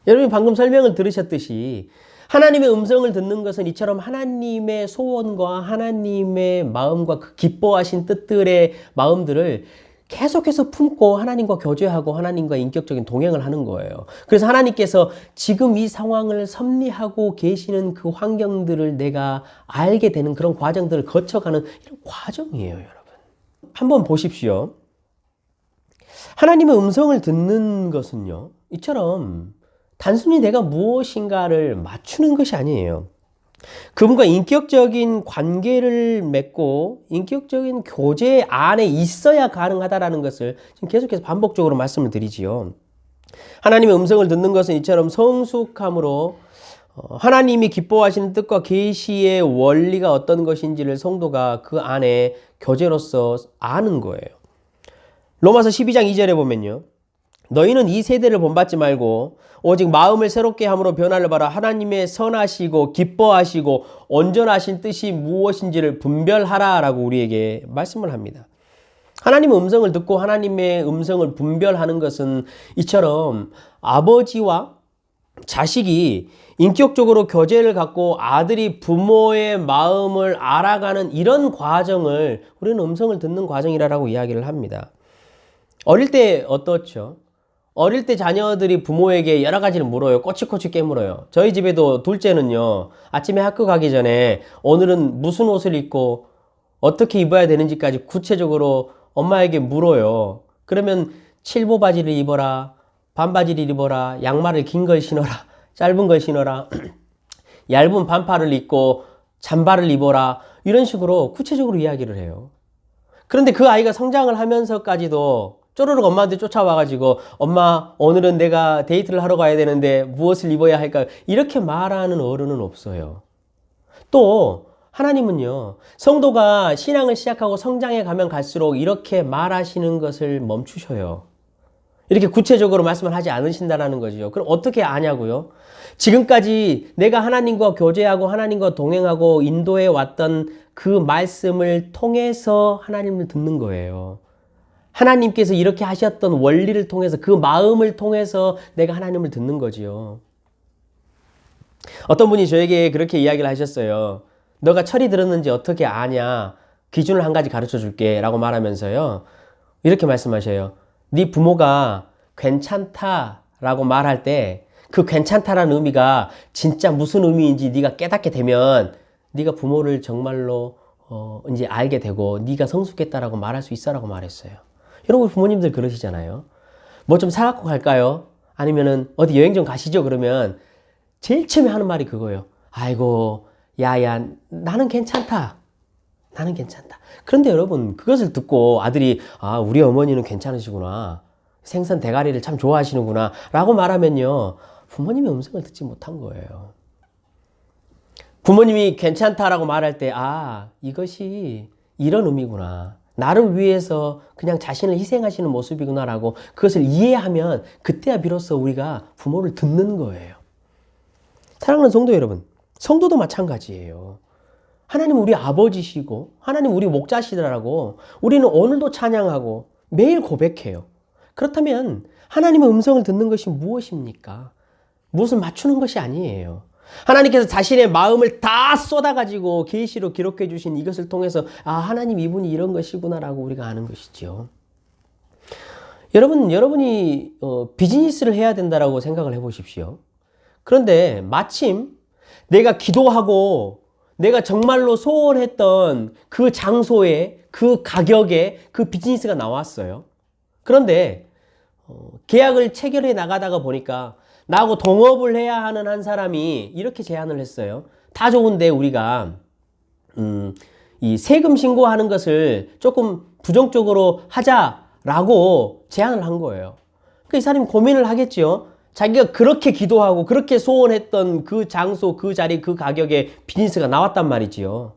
B: 여러분이 방금 설명을 들으셨듯이 하나님의 음성을 듣는 것은 이처럼 하나님의 소원과 하나님의 마음과 그 기뻐하신 뜻들의 마음들을 계속해서 품고 하나님과 교제하고 하나님과 인격적인 동행을 하는 거예요. 그래서 하나님께서 지금 이 상황을 섭리하고 계시는 그 환경들을 내가 알게 되는 그런 과정들을 거쳐가는 이런 과정이에요, 여러분. 한번 보십시오. 하나님의 음성을 듣는 것은요, 이처럼 단순히 내가 무엇인가를 맞추는 것이 아니에요. 그분과 인격적인 관계를 맺고 인격적인 교제 안에 있어야 가능하다라는 것을 지금 계속해서 반복적으로 말씀을 드리지요. 하나님의 음성을 듣는 것은 이처럼 성숙함으로 하나님이 기뻐하시는 뜻과 계시의 원리가 어떤 것인지를 성도가 그 안에 교제로서 아는 거예요. 로마서 12장 2절에 보면요. 너희는 이 세대를 본받지 말고 오직 마음을 새롭게 함으로 변화를 받아 하나님의 선하시고 기뻐하시고 온전하신 뜻이 무엇인지를 분별하라 라고 우리에게 말씀을 합니다. 하나님의 음성을 듣고 하나님의 음성을 분별하는 것은 이처럼 아버지와 자식이 인격적으로 교제를 갖고 아들이 부모의 마음을 알아가는 이런 과정을 우리는 음성을 듣는 과정이라고 이야기를 합니다. 어릴 때 어떻죠? 어릴 때 자녀들이 부모에게 여러 가지를 물어요. 꼬치꼬치 깨물어요. 저희 집에도 둘째는요. 아침에 학교 가기 전에 오늘은 무슨 옷을 입고 어떻게 입어야 되는지까지 구체적으로 엄마에게 물어요. 그러면 칠보 바지를 입어라. 반바지를 입어라. 양말을 긴 걸 신어라. 짧은 걸 신어라. 얇은 반팔을 입고 잠바를 입어라. 이런 식으로 구체적으로 이야기를 해요. 그런데 그 아이가 성장을 하면서까지도 쪼르륵 엄마한테 쫓아와가지고 엄마 오늘은 내가 데이트를 하러 가야 되는데 무엇을 입어야 할까 이렇게 말하는 어른은 없어요. 또 하나님은요 성도가 신앙을 시작하고 성장해 가면 갈수록 이렇게 말하시는 것을 멈추셔요. 이렇게 구체적으로 말씀을 하지 않으신다는 거죠. 그럼 어떻게 아냐고요? 지금까지 내가 하나님과 교제하고 하나님과 동행하고 인도해 왔던 그 말씀을 통해서 하나님을 듣는 거예요. 하나님께서 이렇게 하셨던 원리를 통해서 그 마음을 통해서 내가 하나님을 듣는 거지요. 어떤 분이 저에게 그렇게 이야기를 하셨어요. 너가 철이 들었는지 어떻게 아냐? 기준을 한 가지 가르쳐 줄게 라고 말하면서요. 이렇게 말씀하셔요. 네 부모가 괜찮다라고 말할 때 그 괜찮다라는 의미가 진짜 무슨 의미인지 네가 깨닫게 되면 네가 부모를 정말로 이제 알게 되고 네가 성숙했다라고 말할 수 있어라고 말했어요. 여러분 부모님들 그러시잖아요. 뭐 좀 사갖고 갈까요? 아니면은 어디 여행 좀 가시죠? 그러면 제일 처음에 하는 말이 그거예요. 아이고 야야 나는 괜찮다. 나는 괜찮다. 그런데 여러분 그것을 듣고 아들이 아 우리 어머니는 괜찮으시구나. 생선 대가리를 참 좋아하시는구나 라고 말하면요. 부모님의 음성을 듣지 못한 거예요. 부모님이 괜찮다라고 말할 때 아 이것이 이런 의미구나. 나를 위해서 그냥 자신을 희생하시는 모습이구나라고 그것을 이해하면 그때야 비로소 우리가 부모를 듣는 거예요. 사랑하는 성도 여러분, 성도도 마찬가지예요. 하나님 우리 아버지시고 하나님 우리 목자시더라고 우리는 오늘도 찬양하고 매일 고백해요. 그렇다면 하나님의 음성을 듣는 것이 무엇입니까? 무엇을 맞추는 것이 아니에요. 하나님께서 자신의 마음을 다 쏟아가지고 계시로 기록해 주신 이것을 통해서 아 하나님 이분이 이런 것이구나라고 우리가 아는 것이죠. 여러분이 비즈니스를 해야 된다라고 생각을 해보십시오. 그런데 마침 내가 기도하고 내가 정말로 소원했던 그 장소에 그 가격에 그 비즈니스가 나왔어요. 그런데 계약을 체결해 나가다가 보니까 나하고 동업을 해야 하는 한 사람이 이렇게 제안을 했어요. 다 좋은데 우리가 이 세금 신고하는 것을 조금 부정적으로 하자라고 제안을 한 거예요. 그러니까 이 사람이 고민을 하겠죠. 자기가 그렇게 기도하고 그렇게 소원했던 그 장소, 그 자리, 그 가격에 비즈니스가 나왔단 말이지요.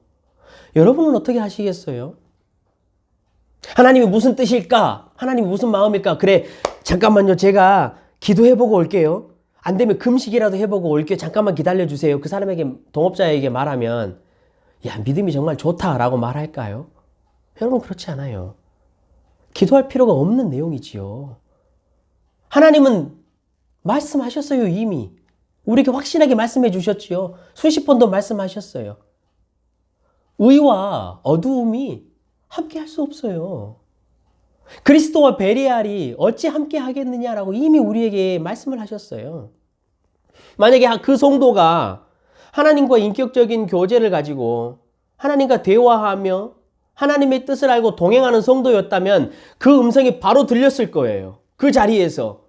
B: 여러분은 어떻게 하시겠어요? 하나님이 무슨 뜻일까? 하나님이 무슨 마음일까? 그래, 잠깐만요. 제가 기도해보고 올게요. 안 되면 금식이라도 해보고 올게요. 잠깐만 기다려주세요. 그 사람에게, 동업자에게 말하면 야, 믿음이 정말 좋다라고 말할까요? 여러분 그렇지 않아요. 기도할 필요가 없는 내용이지요. 하나님은 말씀하셨어요. 이미 우리에게 확실하게 말씀해 주셨지요. 수십 번도 말씀하셨어요. 의와 어두움이 함께 할 수 없어요. 그리스도와 베리알이 어찌 함께 하겠느냐라고 이미 우리에게 말씀을 하셨어요. 만약에 그 성도가 하나님과 인격적인 교제를 가지고 하나님과 대화하며 하나님의 뜻을 알고 동행하는 성도였다면 그 음성이 바로 들렸을 거예요. 그 자리에서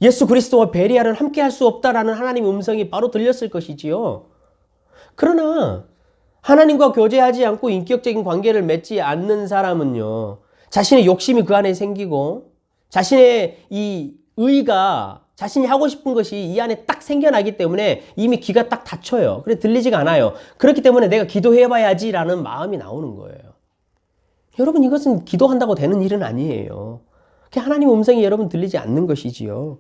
B: 예수 그리스도와 베리알은 함께 할 수 없다라는 하나님의 음성이 바로 들렸을 것이지요. 그러나 하나님과 교제하지 않고 인격적인 관계를 맺지 않는 사람은요. 자신의 욕심이 그 안에 생기고 자신의 이 의가 자신이 하고 싶은 것이 이 안에 딱 생겨나기 때문에 이미 귀가 딱 닫혀요. 그래 들리지가 않아요. 그렇기 때문에 내가 기도해봐야지라는 마음이 나오는 거예요. 여러분 이것은 기도한다고 되는 일은 아니에요. 하나님의 음성이 여러분 들리지 않는 것이지요.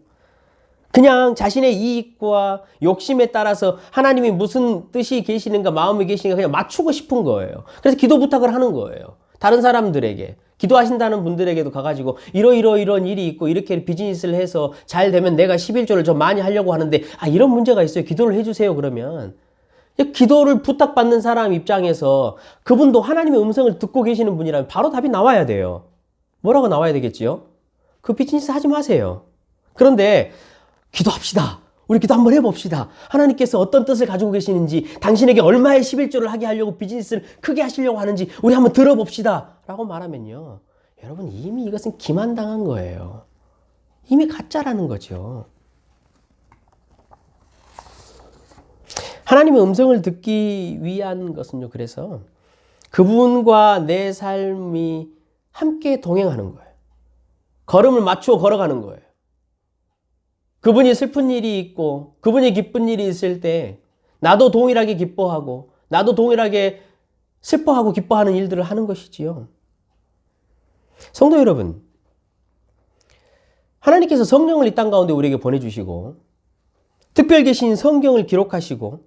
B: 그냥 자신의 이익과 욕심에 따라서 하나님이 무슨 뜻이 계시는가 마음이 계시는가 그냥 맞추고 싶은 거예요. 그래서 기도 부탁을 하는 거예요. 다른 사람들에게. 기도하신다는 분들에게도 가가지고 이런 일이 있고 이렇게 비즈니스를 해서 잘 되면 내가 11조를 좀 많이 하려고 하는데 이런 문제가 있어요. 기도를 해주세요. 그러면 기도를 부탁받는 사람 입장에서 그분도 하나님의 음성을 듣고 계시는 분이라면 바로 답이 나와야 돼요. 뭐라고 나와야 되겠지요? 그 비즈니스 하지 마세요. 그런데 기도합시다. 우리 기도 한번 해봅시다. 하나님께서 어떤 뜻을 가지고 계시는지 당신에게 얼마의 11조를 하게 하려고 비즈니스를 크게 하시려고 하는지 우리 한번 들어봅시다. 라고 말하면요. 여러분 이미 이것은 기만당한 거예요. 이미 가짜라는 거죠. 하나님의 음성을 듣기 위한 것은요. 그래서 그분과 내 삶이 함께 동행하는 거예요. 걸음을 맞추어 걸어가는 거예요. 그분이 슬픈 일이 있고 그분이 기쁜 일이 있을 때 나도 동일하게 기뻐하고 나도 동일하게 슬퍼하고 기뻐하는 일들을 하는 것이지요. 성도 여러분, 하나님께서 성령을 이 땅 가운데 우리에게 보내주시고 특별 계신 성경을 기록하시고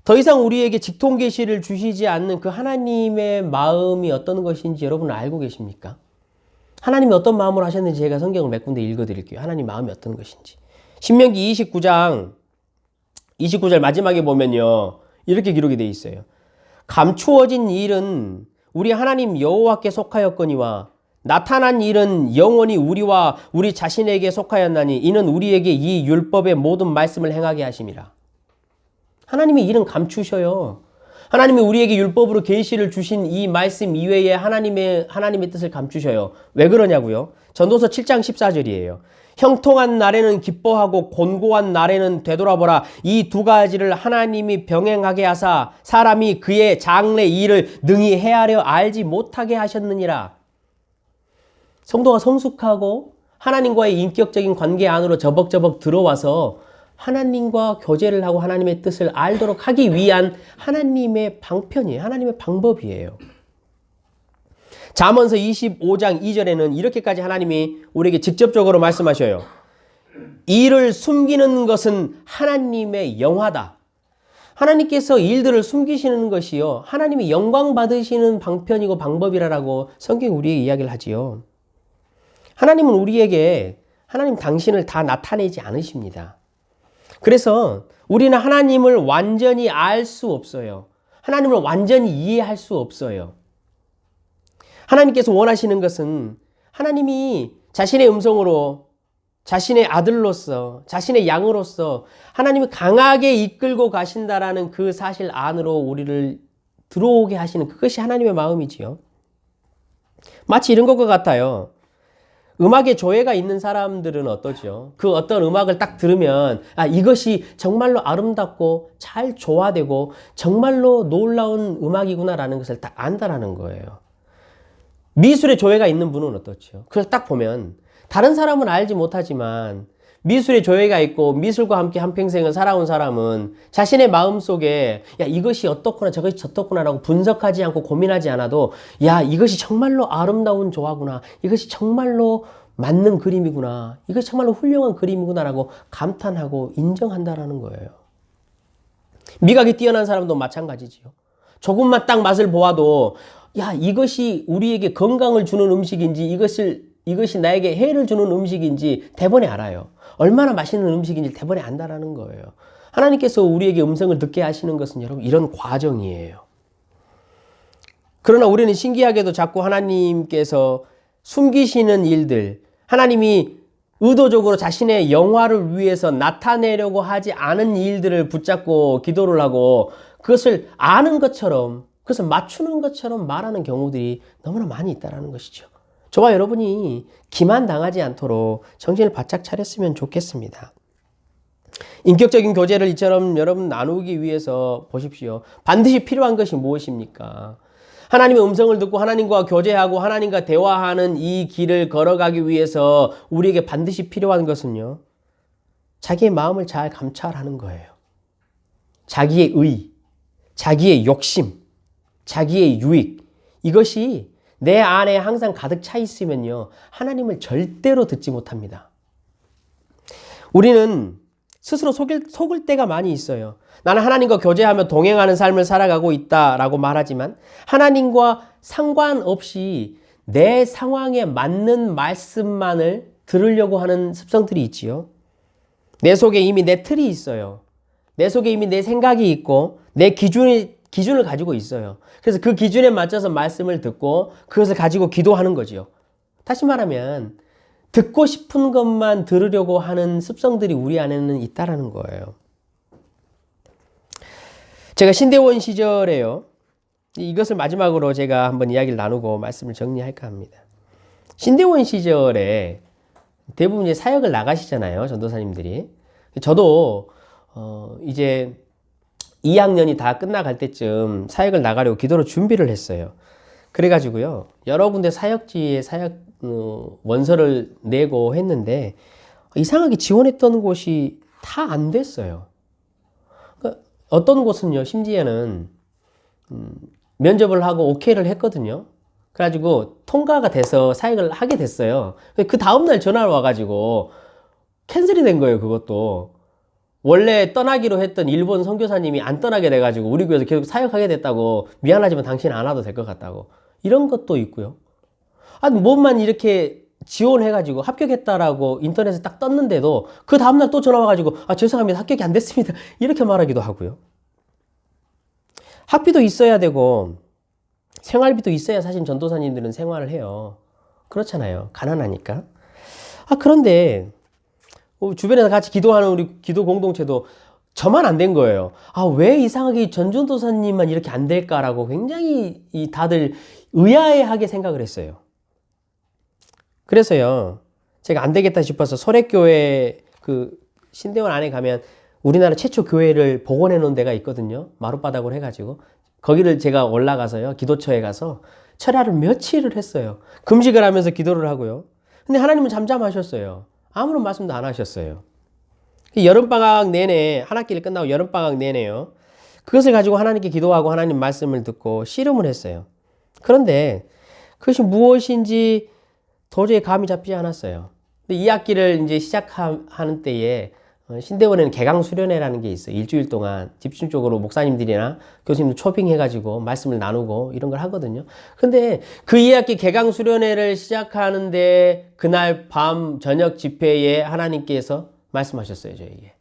B: 더 이상 우리에게 직통 계시를 주시지 않는 그 하나님의 마음이 어떤 것인지 여러분 알고 계십니까? 하나님이 어떤 마음으로 하셨는지 제가 성경을 몇 군데 읽어드릴게요. 하나님 마음이 어떤 것인지. 신명기 29장 29절 마지막에 보면요. 이렇게 기록이 되어 있어요. 감추어진 일은 우리 하나님 여호와께 속하였거니와 나타난 일은 영원히 우리와 우리 자신에게 속하였나니 이는 우리에게 이 율법의 모든 말씀을 행하게 하심이라. 하나님의 일은 감추셔요. 하나님이 우리에게 율법으로 계시를 주신 이 말씀 이외에 하나님의 뜻을 감추셔요. 왜 그러냐고요? 전도서 7장 14절이에요. 형통한 날에는 기뻐하고 곤고한 날에는 되돌아보라. 이 두 가지를 하나님이 병행하게 하사 사람이 그의 장래 일을 능히 헤아려 알지 못하게 하셨느니라. 성도가 성숙하고 하나님과의 인격적인 관계 안으로 저벅저벅 들어와서 하나님과 교제를 하고 하나님의 뜻을 알도록 하기 위한 하나님의 방편이에요. 하나님의 방법이에요. 잠언서 25장 2절에는 이렇게까지 하나님이 우리에게 직접적으로 말씀하셔요. 일을 숨기는 것은 하나님의 영화다. 하나님께서 일들을 숨기시는 것이요, 하나님이 영광 받으시는 방편이고 방법이라고 성경이 우리에게 이야기를 하지요. 하나님은 우리에게 하나님 당신을 다 나타내지 않으십니다. 그래서 우리는 하나님을 완전히 알 수 없어요. 하나님을 완전히 이해할 수 없어요. 하나님께서 원하시는 것은 하나님이 자신의 음성으로, 자신의 아들로서, 자신의 양으로서 하나님이 강하게 이끌고 가신다라는 그 사실 안으로 우리를 들어오게 하시는, 그것이 하나님의 마음이지요. 마치 이런 것과 같아요. 음악에 조예가 있는 사람들은 어떠죠? 그 어떤 음악을 딱 들으면 이것이 정말로 아름답고 잘 조화되고 정말로 놀라운 음악이구나라는 것을 딱 안다라는 거예요. 미술에 조예가 있는 분은 어떻죠? 그걸 딱 보면 다른 사람은 알지 못하지만 미술에 조예가 있고 미술과 함께 한평생을 살아온 사람은 자신의 마음속에 이것이 어떻구나 저것이 저떻구나라고 분석하지 않고 고민하지 않아도 이것이 정말로 아름다운 조화구나, 이것이 정말로 맞는 그림이구나, 이것이 정말로 훌륭한 그림이구나라고 감탄하고 인정한다라는 거예요. 미각이 뛰어난 사람도 마찬가지지요. 조금만 딱 맛을 보아도 이것이 우리에게 건강을 주는 음식인지 이것이 나에게 해를 주는 음식인지 대번에 알아요. 얼마나 맛있는 음식인지 대번에 안다라는 거예요. 하나님께서 우리에게 음성을 듣게 하시는 것은 여러분 이런 과정이에요. 그러나 우리는 신기하게도 자꾸 하나님께서 숨기시는 일들, 하나님이 의도적으로 자신의 영화를 위해서 나타내려고 하지 않은 일들을 붙잡고 기도를 하고 그것을 아는 것처럼, 그것을 맞추는 것처럼 말하는 경우들이 너무나 많이 있다는 것이죠. 저와 여러분이 기만당하지 않도록 정신을 바짝 차렸으면 좋겠습니다. 인격적인 교제를 이처럼 여러분 나누기 위해서 보십시오. 반드시 필요한 것이 무엇입니까? 하나님의 음성을 듣고 하나님과 교제하고 하나님과 대화하는 이 길을 걸어가기 위해서 우리에게 반드시 필요한 것은요, 자기의 마음을 잘 감찰하는 거예요. 자기의 의, 자기의 욕심, 자기의 유익, 이것이 내 안에 항상 가득 차 있으면요, 하나님을 절대로 듣지 못합니다. 우리는 스스로 속을 때가 많이 있어요. 나는 하나님과 교제하며 동행하는 삶을 살아가고 있다라고 말하지만 하나님과 상관없이 내 상황에 맞는 말씀만을 들으려고 하는 습성들이 있지요. 내 속에 이미 내 틀이 있어요. 내 속에 이미 내 생각이 있고 내 기준을 가지고 있어요. 그래서 그 기준에 맞춰서 말씀을 듣고 그것을 가지고 기도하는 거죠. 다시 말하면 듣고 싶은 것만 들으려고 하는 습성들이 우리 안에는 있다라는 거예요. 제가 신대원 시절에요, 이것을 마지막으로 제가 한번 이야기를 나누고 말씀을 정리할까 합니다. 신대원 시절에 대부분 이제 사역을 나가시잖아요, 전도사님들이. 저도 이제 2학년이 다 끝나갈 때쯤 사역을 나가려고 기도로 준비를 했어요. 그래가지고요, 여러 군데 사역지에 사역 원서를 내고 했는데 이상하게 지원했던 곳이 다 안 됐어요. 그러니까 어떤 곳은요, 심지어는 면접을 하고 오케이를 했거든요. 그래가지고 통과가 돼서 사역을 하게 됐어요. 그 다음날 전화가 와가지고 캔슬이 된 거예요. 그것도 원래 떠나기로 했던 일본 선교사님이 안 떠나게 돼가지고 우리 교회에서 계속 사역하게 됐다고, 미안하지만 당신 안 와도 될 것 같다고, 이런 것도 있고요. 뭐만 이렇게 지원해가지고 합격했다라고 인터넷에 딱 떴는데도 그 다음날 또 전화 와가지고 죄송합니다, 합격이 안 됐습니다, 이렇게 말하기도 하고요. 학비도 있어야 되고 생활비도 있어야 사실 전도사님들은 생활을 해요. 그렇잖아요, 가난하니까. 그런데 주변에서 같이 기도하는 우리 기도 공동체도 저만 안 된 거예요. 왜 이상하게 전도사님만 이렇게 안 될까라고 굉장히 다들 의아해하게 생각을 했어요. 그래서요, 제가 안 되겠다 싶어서 소래교회 그 신대원 안에 가면 우리나라 최초 교회를 복원해 놓은 데가 있거든요. 마룻바닥으로 해가지고. 거기를 제가 올라가서요, 기도처에 가서 철야를 며칠을 했어요. 금식을 하면서 기도를 하고요. 근데 하나님은 잠잠하셨어요. 아무런 말씀도 안 하셨어요. 여름방학 내내, 한 학기를 끝나고 여름방학 내내요. 그것을 가지고 하나님께 기도하고 하나님 말씀을 듣고 씨름을 했어요. 그런데 그것이 무엇인지 도저히 감이 잡히지 않았어요. 근데 이 학기를 이제 시작하는 때에 신대원에는 개강수련회라는 게 있어요. 일주일 동안 집중적으로 목사님들이나 교수님들 초빙해가지고 말씀을 나누고 이런 걸 하거든요. 근데 그 2학기 개강수련회를 시작하는데 그날 밤 저녁 집회에 하나님께서 말씀하셨어요, 저에게.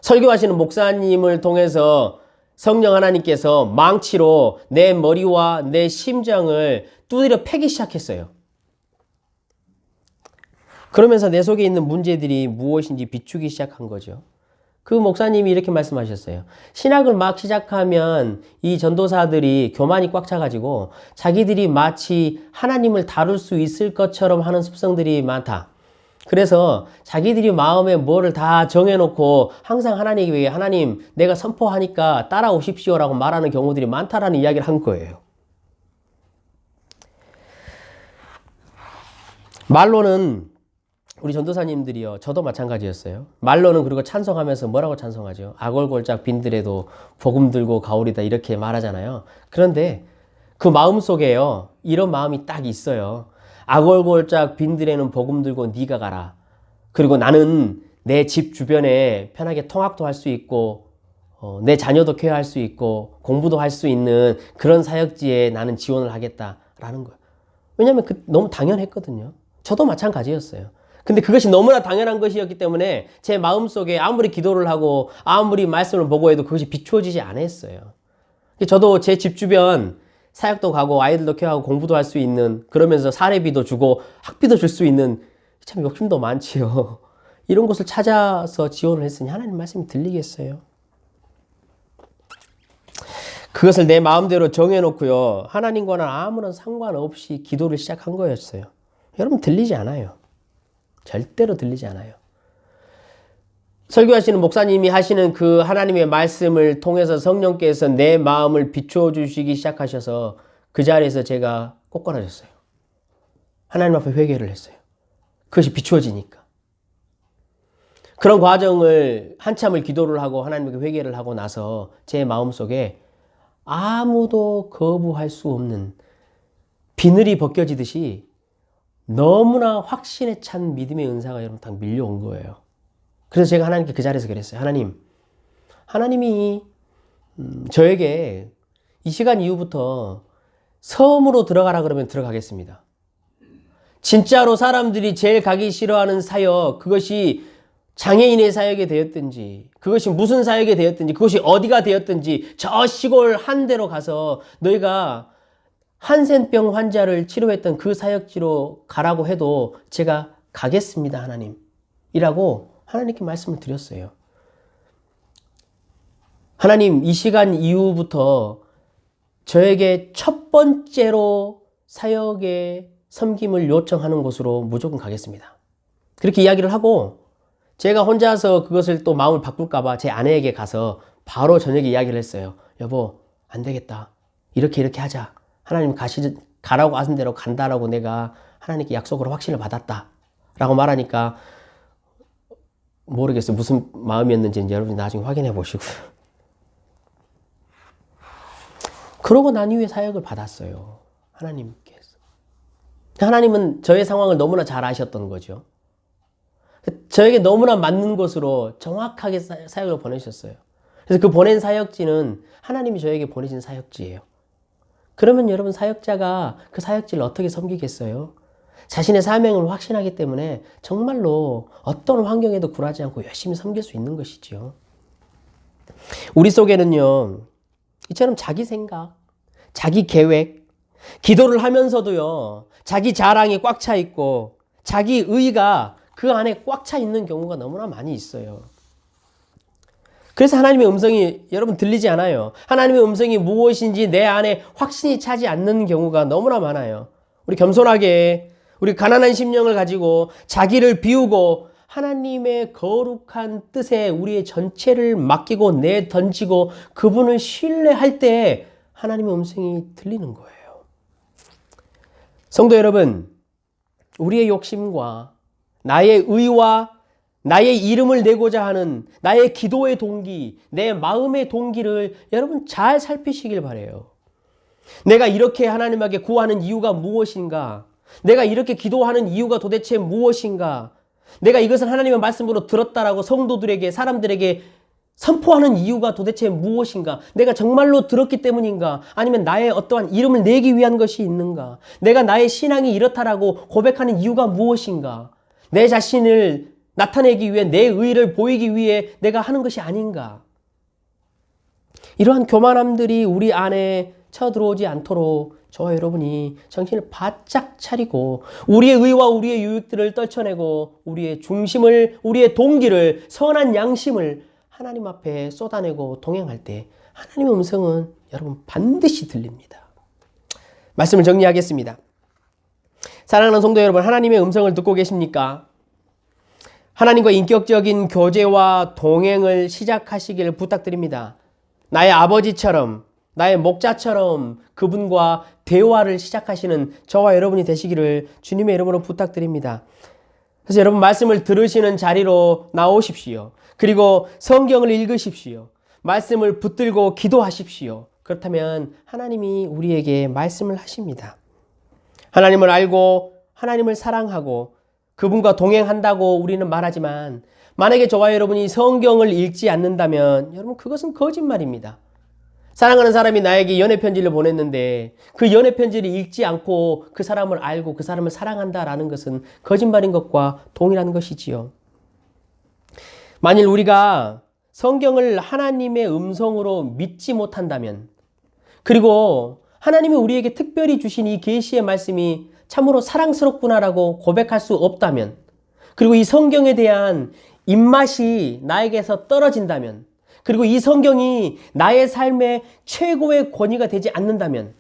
B: 설교하시는 목사님을 통해서 성령 하나님께서 망치로 내 머리와 내 심장을 두드려 패기 시작했어요. 그러면서 내 속에 있는 문제들이 무엇인지 비추기 시작한 거죠. 그 목사님이 이렇게 말씀하셨어요. 신학을 막 시작하면 이 전도사들이 교만이 꽉 차가지고 자기들이 마치 하나님을 다룰 수 있을 것처럼 하는 습성들이 많다. 그래서 자기들이 마음에 뭐를 다 정해놓고 항상 하나님에게 하나님 내가 선포하니까 따라오십시오라고 말하는 경우들이 많다라는 이야기를 한 거예요. 말로는 우리 전도사님들이요, 저도 마찬가지였어요. 말로는 그리고 찬송하면서 뭐라고 찬송하죠? 아골골짝 빈들에도 복음 들고 가오리다 이렇게 말하잖아요. 그런데 그 마음속에요, 이런 마음이 딱 있어요. 아골골짝 빈들에는 복음 들고 네가 가라. 그리고 나는 내 집 주변에 편하게 통학도 할 수 있고 내 자녀도 케어할 수 있고 공부도 할 수 있는 그런 사역지에 나는 지원을 하겠다라는 거예요. 왜냐하면 너무 당연했거든요. 저도 마찬가지였어요. 근데 그것이 너무나 당연한 것이었기 때문에 제 마음속에 아무리 기도를 하고 아무리 말씀을 보고 해도 그것이 비추어지지 않았어요. 저도 제 집 주변 사역도 가고 아이들도 케어하고 공부도 할 수 있는, 그러면서 사례비도 주고 학비도 줄 수 있는, 참 욕심도 많지요. 이런 곳을 찾아서 지원을 했으니 하나님 말씀이 들리겠어요? 그것을 내 마음대로 정해놓고요, 하나님과는 아무런 상관없이 기도를 시작한 거였어요. 여러분, 들리지 않아요. 절대로 들리지 않아요. 설교하시는 목사님이 하시는 그 하나님의 말씀을 통해서 성령께서 내 마음을 비추어 주시기 시작하셔서 그 자리에서 제가 꼬꾸라졌어요. 하나님 앞에 회개를 했어요. 그것이 비추어지니까. 그런 과정을 한참을 기도를 하고 하나님께 회개를 하고 나서 제 마음속에 아무도 거부할 수 없는 비늘이 벗겨지듯이 너무나 확신에 찬 믿음의 은사가 여러분 딱 밀려온 거예요. 그래서 제가 하나님께 그 자리에서 그랬어요. 하나님이 저에게 이 시간 이후부터 섬으로 들어가라 그러면 들어가겠습니다. 진짜로 사람들이 제일 가기 싫어하는 사역, 그것이 장애인의 사역이 되었든지, 그것이 무슨 사역이 되었든지, 그것이 어디가 되었든지 저 시골 한 데로 가서 너희가 한센병 환자를 치료했던 그 사역지로 가라고 해도 제가 가겠습니다, 하나님. 이라고 하나님께 말씀을 드렸어요. 하나님, 이 시간 이후부터 저에게 첫 번째로 사역의 섬김을 요청하는 곳으로 무조건 가겠습니다. 그렇게 이야기를 하고 제가 혼자서 그것을 또 마음을 바꿀까 봐 제 아내에게 가서 바로 저녁에 이야기를 했어요. 여보, 안 되겠다. 이렇게 하자. 하나님 가라고 하신 대로 간다라고 내가 하나님께 약속으로 확신을 받았다. 라고 말하니까 모르겠어요. 무슨 마음이었는지 여러분이 나중에 확인해 보시고요. 그러고 난 이후에 사역을 받았어요. 하나님께서. 하나님은 저의 상황을 너무나 잘 아셨던 거죠. 저에게 너무나 맞는 곳으로 정확하게 사역을 보내셨어요. 그래서 그 보낸 사역지는 하나님이 저에게 보내신 사역지예요. 그러면 여러분, 사역자가 그 사역지를 어떻게 섬기겠어요? 자신의 사명을 확신하기 때문에 정말로 어떤 환경에도 굴하지 않고 열심히 섬길 수 있는 것이죠. 우리 속에는요, 이처럼 자기 생각, 자기 계획, 기도를 하면서도요, 자기 자랑이 꽉 차 있고 자기 의가 그 안에 꽉 차 있는 경우가 너무나 많이 있어요. 그래서 하나님의 음성이 여러분 들리지 않아요. 하나님의 음성이 무엇인지 내 안에 확신이 차지 않는 경우가 너무나 많아요. 우리 겸손하게 우리 가난한 심령을 가지고 자기를 비우고 하나님의 거룩한 뜻에 우리의 전체를 맡기고 내던지고 그분을 신뢰할 때 하나님의 음성이 들리는 거예요. 성도 여러분, 우리의 욕심과 나의 의와 나의 이름을 내고자 하는 나의 기도의 동기, 내 마음의 동기를 여러분 잘 살피시길 바라요. 내가 이렇게 하나님에게 구하는 이유가 무엇인가? 내가 이렇게 기도하는 이유가 도대체 무엇인가? 내가 이것을 하나님의 말씀으로 들었다라고 성도들에게, 사람들에게 선포하는 이유가 도대체 무엇인가? 내가 정말로 들었기 때문인가? 아니면 나의 어떠한 이름을 내기 위한 것이 있는가? 내가 나의 신앙이 이렇다라고 고백하는 이유가 무엇인가? 내 자신을 나타내기 위해, 내 의의를 보이기 위해 내가 하는 것이 아닌가? 이러한 교만함들이 우리 안에 쳐들어오지 않도록 저와 여러분이 정신을 바짝 차리고 우리의 의와 우리의 유익들을 떨쳐내고 우리의 중심을, 우리의 동기를, 선한 양심을 하나님 앞에 쏟아내고 동행할 때 하나님의 음성은 여러분 반드시 들립니다. 말씀을 정리하겠습니다. 사랑하는 성도 여러분, 하나님의 음성을 듣고 계십니까? 하나님과 인격적인 교제와 동행을 시작하시기를 부탁드립니다. 나의 아버지처럼, 나의 목자처럼 그분과 대화를 시작하시는 저와 여러분이 되시기를 주님의 이름으로 부탁드립니다. 그래서 여러분 말씀을 들으시는 자리로 나오십시오. 그리고 성경을 읽으십시오. 말씀을 붙들고 기도하십시오. 그렇다면 하나님이 우리에게 말씀을 하십니다. 하나님을 알고 하나님을 사랑하고 그분과 동행한다고 우리는 말하지만 만약에 저와 여러분이 성경을 읽지 않는다면 여러분 그것은 거짓말입니다. 사랑하는 사람이 나에게 연애편지를 보냈는데 그 연애편지를 읽지 않고 그 사람을 알고 그 사람을 사랑한다라는 것은 거짓말인 것과 동일한 것이지요. 만일 우리가 성경을 하나님의 음성으로 믿지 못한다면, 그리고 하나님이 우리에게 특별히 주신 이 계시의 말씀이 참으로 사랑스럽구나라고 고백할 수 없다면, 그리고 이 성경에 대한 입맛이 나에게서 떨어진다면, 그리고 이 성경이 나의 삶의 최고의 권위가 되지 않는다면,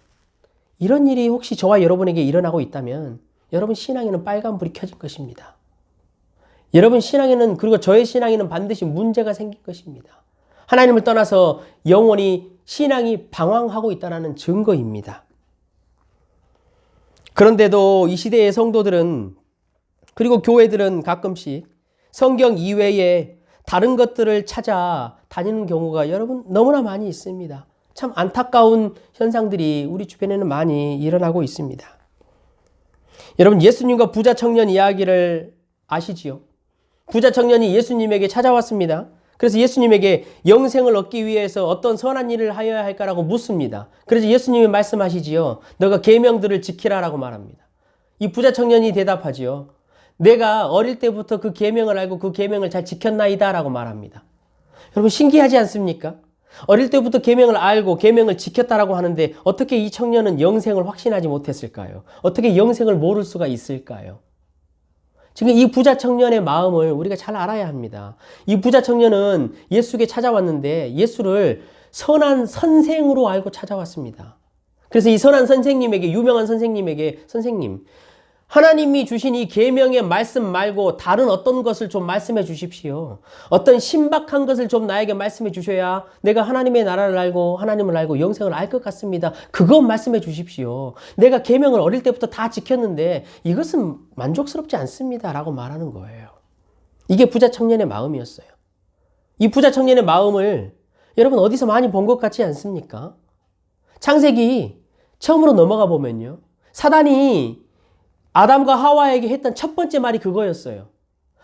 B: 이런 일이 혹시 저와 여러분에게 일어나고 있다면 여러분 신앙에는 빨간불이 켜진 것입니다. 여러분 신앙에는, 그리고 저의 신앙에는 반드시 문제가 생긴 것입니다. 하나님을 떠나서 영원히 신앙이 방황하고 있다는 증거입니다. 그런데도 이 시대의 성도들은, 그리고 교회들은 가끔씩 성경 이외에 다른 것들을 찾아 다니는 경우가 여러분 너무나 많이 있습니다. 참 안타까운 현상들이 우리 주변에는 많이 일어나고 있습니다. 여러분 예수님과 부자 청년 이야기를 아시지요? 부자 청년이 예수님에게 찾아왔습니다. 그래서 예수님에게 영생을 얻기 위해서 어떤 선한 일을 하여야 할까라고 묻습니다. 그래서 예수님이 말씀하시지요. 너가 계명들을 지키라라고 말합니다. 이 부자 청년이 대답하지요. 내가 어릴 때부터 그 계명을 알고 그 계명을 잘 지켰나이다라고 말합니다. 여러분 신기하지 않습니까? 어릴 때부터 계명을 알고 계명을 지켰다라고 하는데 어떻게 이 청년은 영생을 확신하지 못했을까요? 어떻게 영생을 모를 수가 있을까요? 지금 이 부자 청년의 마음을 우리가 잘 알아야 합니다. 이 부자 청년은 예수에게 찾아왔는데 예수를 선한 선생으로 알고 찾아왔습니다. 그래서 이 선한 선생님에게, 유명한 선생님에게, 선생님, 하나님이 주신 이 계명의 말씀 말고 다른 어떤 것을 좀 말씀해 주십시오. 어떤 신박한 것을 좀 나에게 말씀해 주셔야 내가 하나님의 나라를 알고 하나님을 알고 영생을 알 것 같습니다. 그것 말씀해 주십시오. 내가 계명을 어릴 때부터 다 지켰는데 이것은 만족스럽지 않습니다. 라고 말하는 거예요. 이게 부자 청년의 마음이었어요. 이 부자 청년의 마음을 여러분 어디서 많이 본 것 같지 않습니까? 창세기 처음으로 넘어가 보면요. 사단이 아담과 하와에게 했던 첫 번째 말이 그거였어요.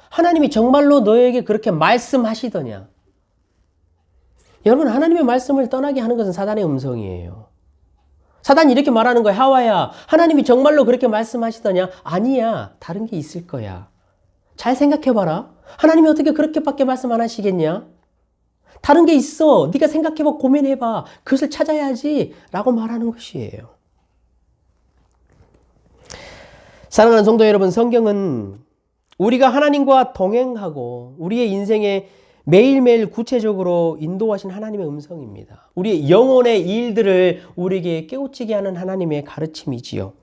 B: 하나님이 정말로 너에게 그렇게 말씀하시더냐? 여러분 하나님의 말씀을 떠나게 하는 것은 사단의 음성이에요. 사단이 이렇게 말하는 거예요. 하와야, 하나님이 정말로 그렇게 말씀하시더냐? 아니야, 다른 게 있을 거야. 잘 생각해봐라. 하나님이 어떻게 그렇게밖에 말씀 안 하시겠냐? 다른 게 있어. 네가 생각해봐, 고민해봐. 그것을 찾아야지 라고 말하는 것이에요. 사랑하는 성도 여러분, 성경은 우리가 하나님과 동행하고 우리의 인생에 매일매일 구체적으로 인도하신 하나님의 음성입니다. 우리의 영혼의 일들을 우리에게 깨우치게 하는 하나님의 가르침이지요.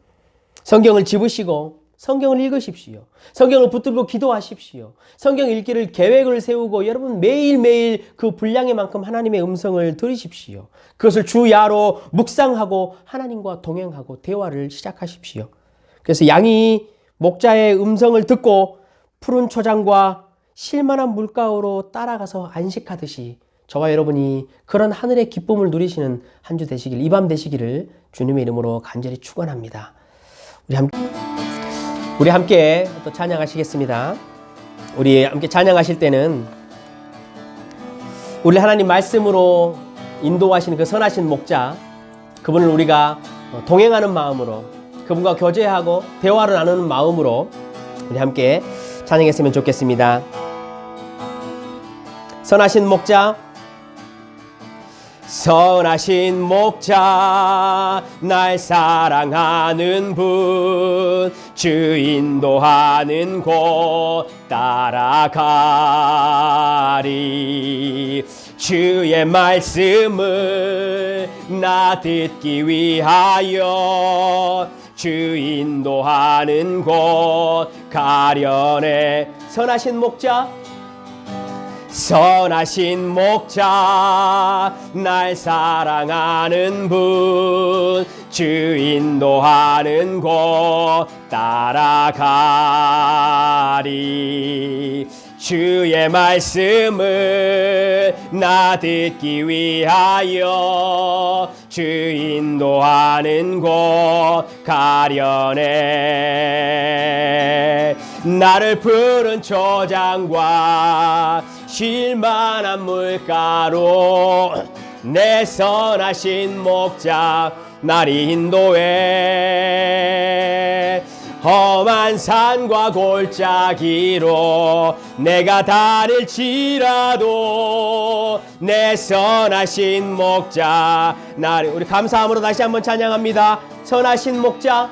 B: 성경을 집으시고 성경을 읽으십시오. 성경을 붙들고 기도하십시오. 성경 읽기를 계획을 세우고 여러분 매일매일 그 분량의 만큼 하나님의 음성을 들으십시오. 그것을 주야로 묵상하고 하나님과 동행하고 대화를 시작하십시오. 그래서 양이 목자의 음성을 듣고 푸른 초장과 쉴만한 물가로 따라가서 안식하듯이 저와 여러분이 그런 하늘의 기쁨을 누리시는 한 주 되시길, 이 밤 되시기를 주님의 이름으로 간절히 축원합니다. 우리 함께 또 찬양하시겠습니다. 우리 함께 찬양하실 때는 우리 하나님 말씀으로 인도하시는 그 선하신 목자, 그분을 우리가 동행하는 마음으로, 그분과 교제하고 대화를 나누는 마음으로 우리 함께 찬양했으면 좋겠습니다. 선하신 목자, 선하신 목자, 날 사랑하는 분, 주 인도하는 곳 따라가리. 주의 말씀을 나 듣기 위하여 주 인도하는 곳 가려네. 선하신 목자, 선하신 목자, 날 사랑하는 분, 주 인도하는 곳 따라가리. 주의 말씀을 나 듣기 위하여 주 인도하는 곳 가려네. 나를 푸른 초장과 쉴만한 물가로 내 선하신 목자 날 인도해. 험한 산과 골짜기로 내가 다닐지라도 내 선하신 목자 나를, 우리 감사함으로 다시 한번 찬양합니다. 선하신 목자,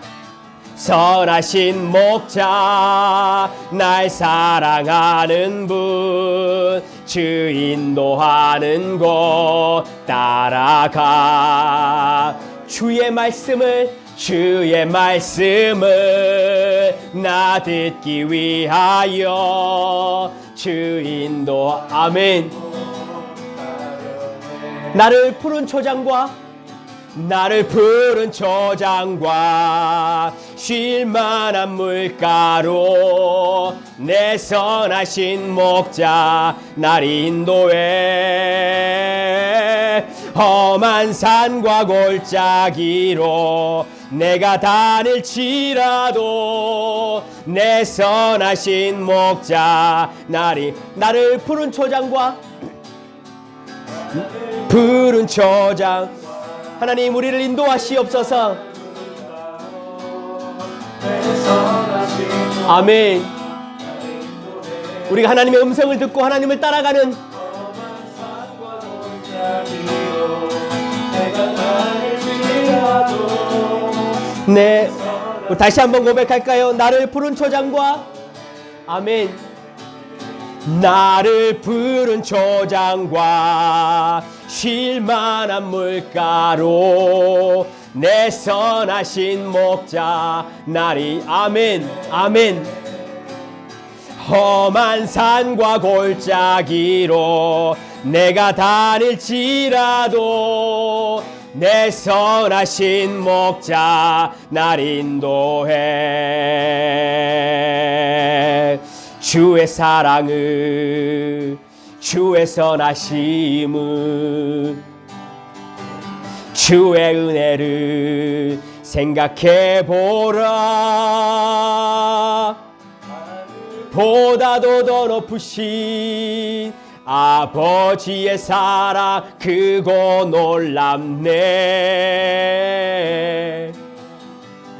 B: 선하신 목자, 날 사랑하는 분, 주 인도하는 곳 따라가. 주의 말씀을 나 듣기 위하여 주 인도. 아멘. 나를 푸른 초장과 쉴만한 물가로 내 선하신 목자 날 인도해. 험한 산과 골짜기로 내가 다닐지라도 내 선하신 목자 나를 푸른 초장, 하나님 우리를 인도하시옵소서. 아멘. 우리가 하나님의 음성을 듣고 하나님을 따라가는 네, 다시 한번 고백할까요? 나를 푸른 초장과 아멘. 나를 푸른 초장과 쉴만한 물가로 내 선하신 목자 나리. 아멘. 아멘. 험한 산과 골짜기로 내가 다닐지라도 내 선하신 목자 날 인도해. 주의 사랑을, 주의 선하심을, 주의 은혜를 생각해 보라. 보다도 더 높으신 아버지의 사랑 크고 놀랍네.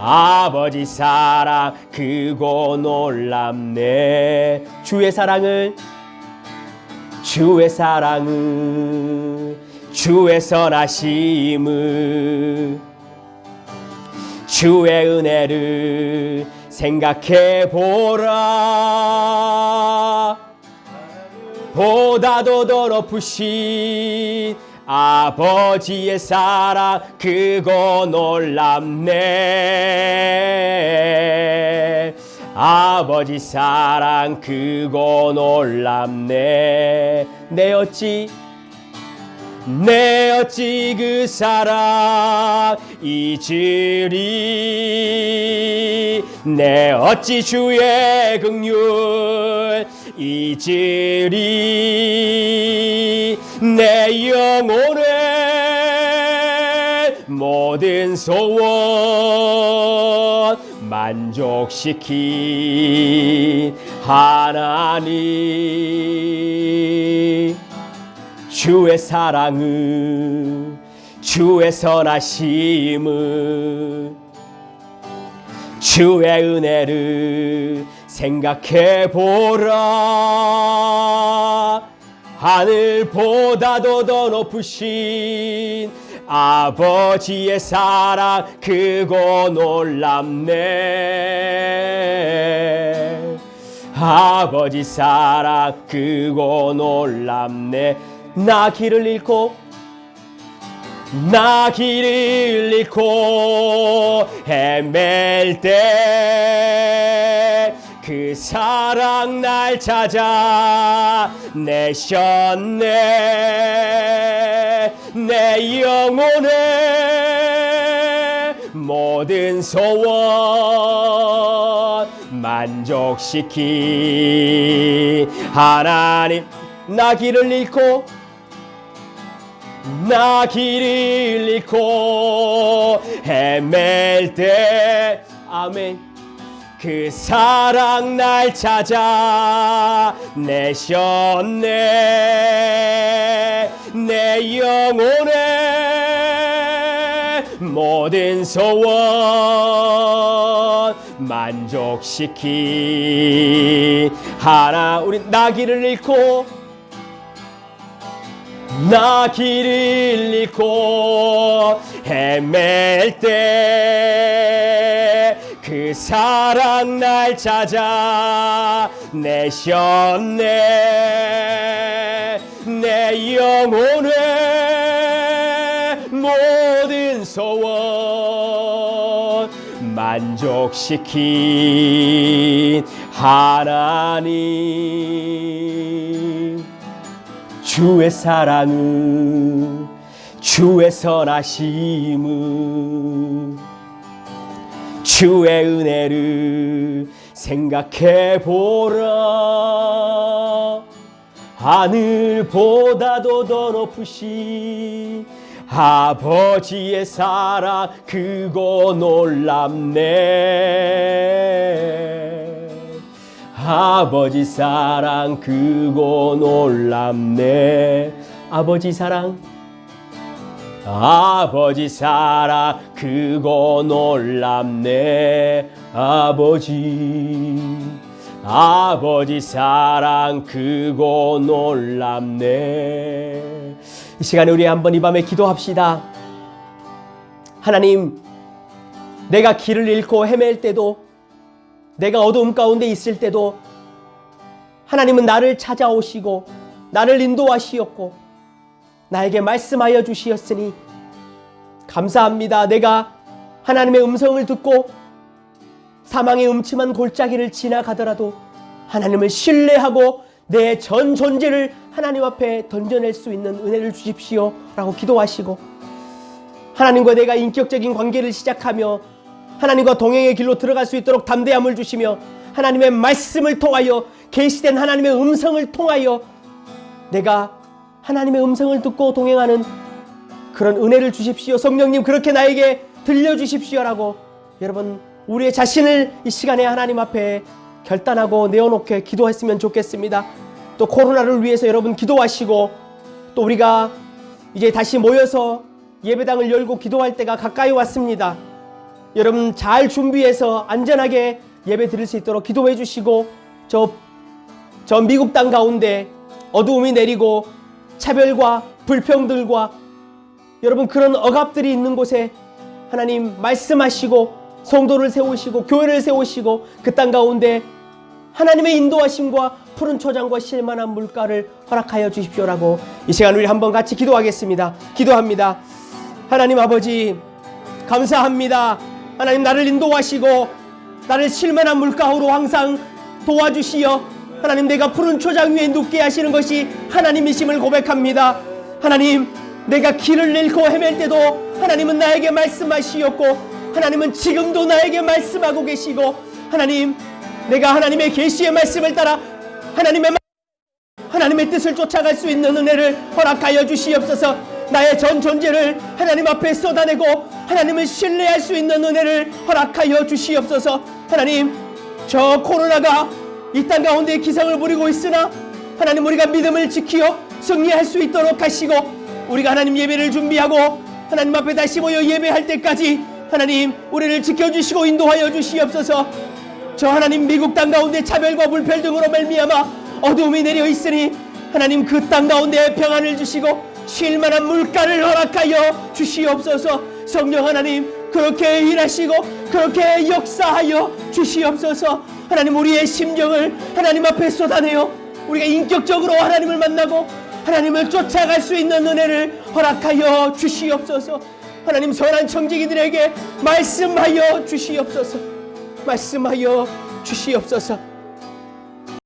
B: 아버지 사랑 크고 놀랍네. 주의 사랑을, 주의 선하심을, 주의 은혜를 생각해 보라. 보다도 더 높으신 아버지의 사랑 크고 놀랍네. 아버지 사랑 크고 놀랍네. 내 어찌 그 사랑 잊으리. 내 어찌 주의 긍휼 잊으리. 내 영혼의 모든 소원 만족시킨 하나님. 주의 사랑은, 주의 선하심은, 주의 은혜를 생각해 보라. 하늘보다도 더 높으신 아버지의 사랑 크고 놀랍네. 아버지 사랑 크고 놀랍네. 나 길을 잃고 헤맬 때 그 사랑 날 찾아 내셨네. 내 영혼의 모든 소원 만족시킨 하나님. 나 길을 잃고 헤맬 때 아멘. 그 사랑 날 찾아 내셨네. 내 영혼의 모든 소원 만족시킨 하나. 우리 나 길을 잃고 헤맬 때 그 사랑 날 찾아 내셨네. 내 영혼의 모든 소원 만족시킨 하나님. 주의 사랑은, 주의 선하심은, 주의 은혜를 생각해 보라. 하늘보다도 더 높으신 아버지의 사랑 크고 놀랍네. 아버지 사랑 크고 놀랍네. 아버지 사랑 크고 놀랍네. 아버지 사랑 크고 놀랍네. 이 시간에 우리 한번 이 밤에 기도합시다. 하나님, 내가 길을 잃고 헤맬 때도, 내가 어두움 가운데 있을 때도 하나님은 나를 찾아오시고 나를 인도하시었고 나에게 말씀하여 주시었으니 감사합니다. 내가 하나님의 음성을 듣고 사망의 음침한 골짜기를 지나가더라도 하나님을 신뢰하고 내 전 존재를 하나님 앞에 던져낼 수 있는 은혜를 주십시오 라고 기도하시고, 하나님과 내가 인격적인 관계를 시작하며 하나님과 동행의 길로 들어갈 수 있도록 담대함을 주시며, 하나님의 말씀을 통하여, 계시된 하나님의 음성을 통하여 내가 하나님의 음성을 듣고 동행하는 그런 은혜를 주십시오. 성령님, 그렇게 나에게 들려주십시오라고 여러분, 우리의 자신을 이 시간에 하나님 앞에 결단하고 내어놓게 기도했으면 좋겠습니다. 또 코로나를 위해서 여러분 기도하시고, 또 우리가 이제 다시 모여서 예배당을 열고 기도할 때가 가까이 왔습니다. 여러분 잘 준비해서 안전하게 예배 드릴 수 있도록 기도해 주시고, 저 미국 땅 가운데 어두움이 내리고 차별과 불평들과 여러분 그런 억압들이 있는 곳에 하나님 말씀하시고 성도를 세우시고 교회를 세우시고 그 땅 가운데 하나님의 인도하심과 푸른 초장과 실만한 물가를 허락하여 주십시오라고 이 시간 우리 한번 같이 기도하겠습니다. 기도합니다. 하나님 아버지, 감사합니다. 하나님, 나를 인도하시고 나를 쉴만한 물가로 항상 도와주시어 하나님 내가 푸른 초장 위에 눕게 하시는 것이 하나님이심을 고백합니다. 하나님 내가 길을 잃고 헤맬 때도 하나님은 나에게 말씀하시었고 하나님은 지금도 나에게 말씀하고 계시고 하나님 내가 하나님의 계시의 말씀을 따라 하나님의 뜻을 쫓아갈 수 있는 은혜를 허락하여 주시옵소서. 나의 전 존재를 하나님 앞에 쏟아내고 하나님을 신뢰할 수 있는 은혜를 허락하여 주시옵소서. 하나님 저 코로나가 이 땅 가운데 기상을 부리고 있으나 하나님 우리가 믿음을 지키어 승리할 수 있도록 하시고 우리가 하나님 예배를 준비하고 하나님 앞에 다시 모여 예배할 때까지 하나님 우리를 지켜주시고 인도하여 주시옵소서. 저 하나님 미국 땅 가운데 차별과 불평 등으로 말미암아 어두움이 내려 있으니 하나님 그 땅 가운데 평안을 주시고 쉴만한 물가를 허락하여 주시옵소서. 성령 하나님 그렇게 일하시고 그렇게 역사하여 주시옵소서. 하나님 우리의 심정을 하나님 앞에 쏟아내어 우리가 인격적으로 하나님을 만나고 하나님을 쫓아갈 수 있는 은혜를 허락하여 주시옵소서. 하나님 선한 청지기들에게 말씀하여 주시옵소서. 말씀하여 주시옵소서.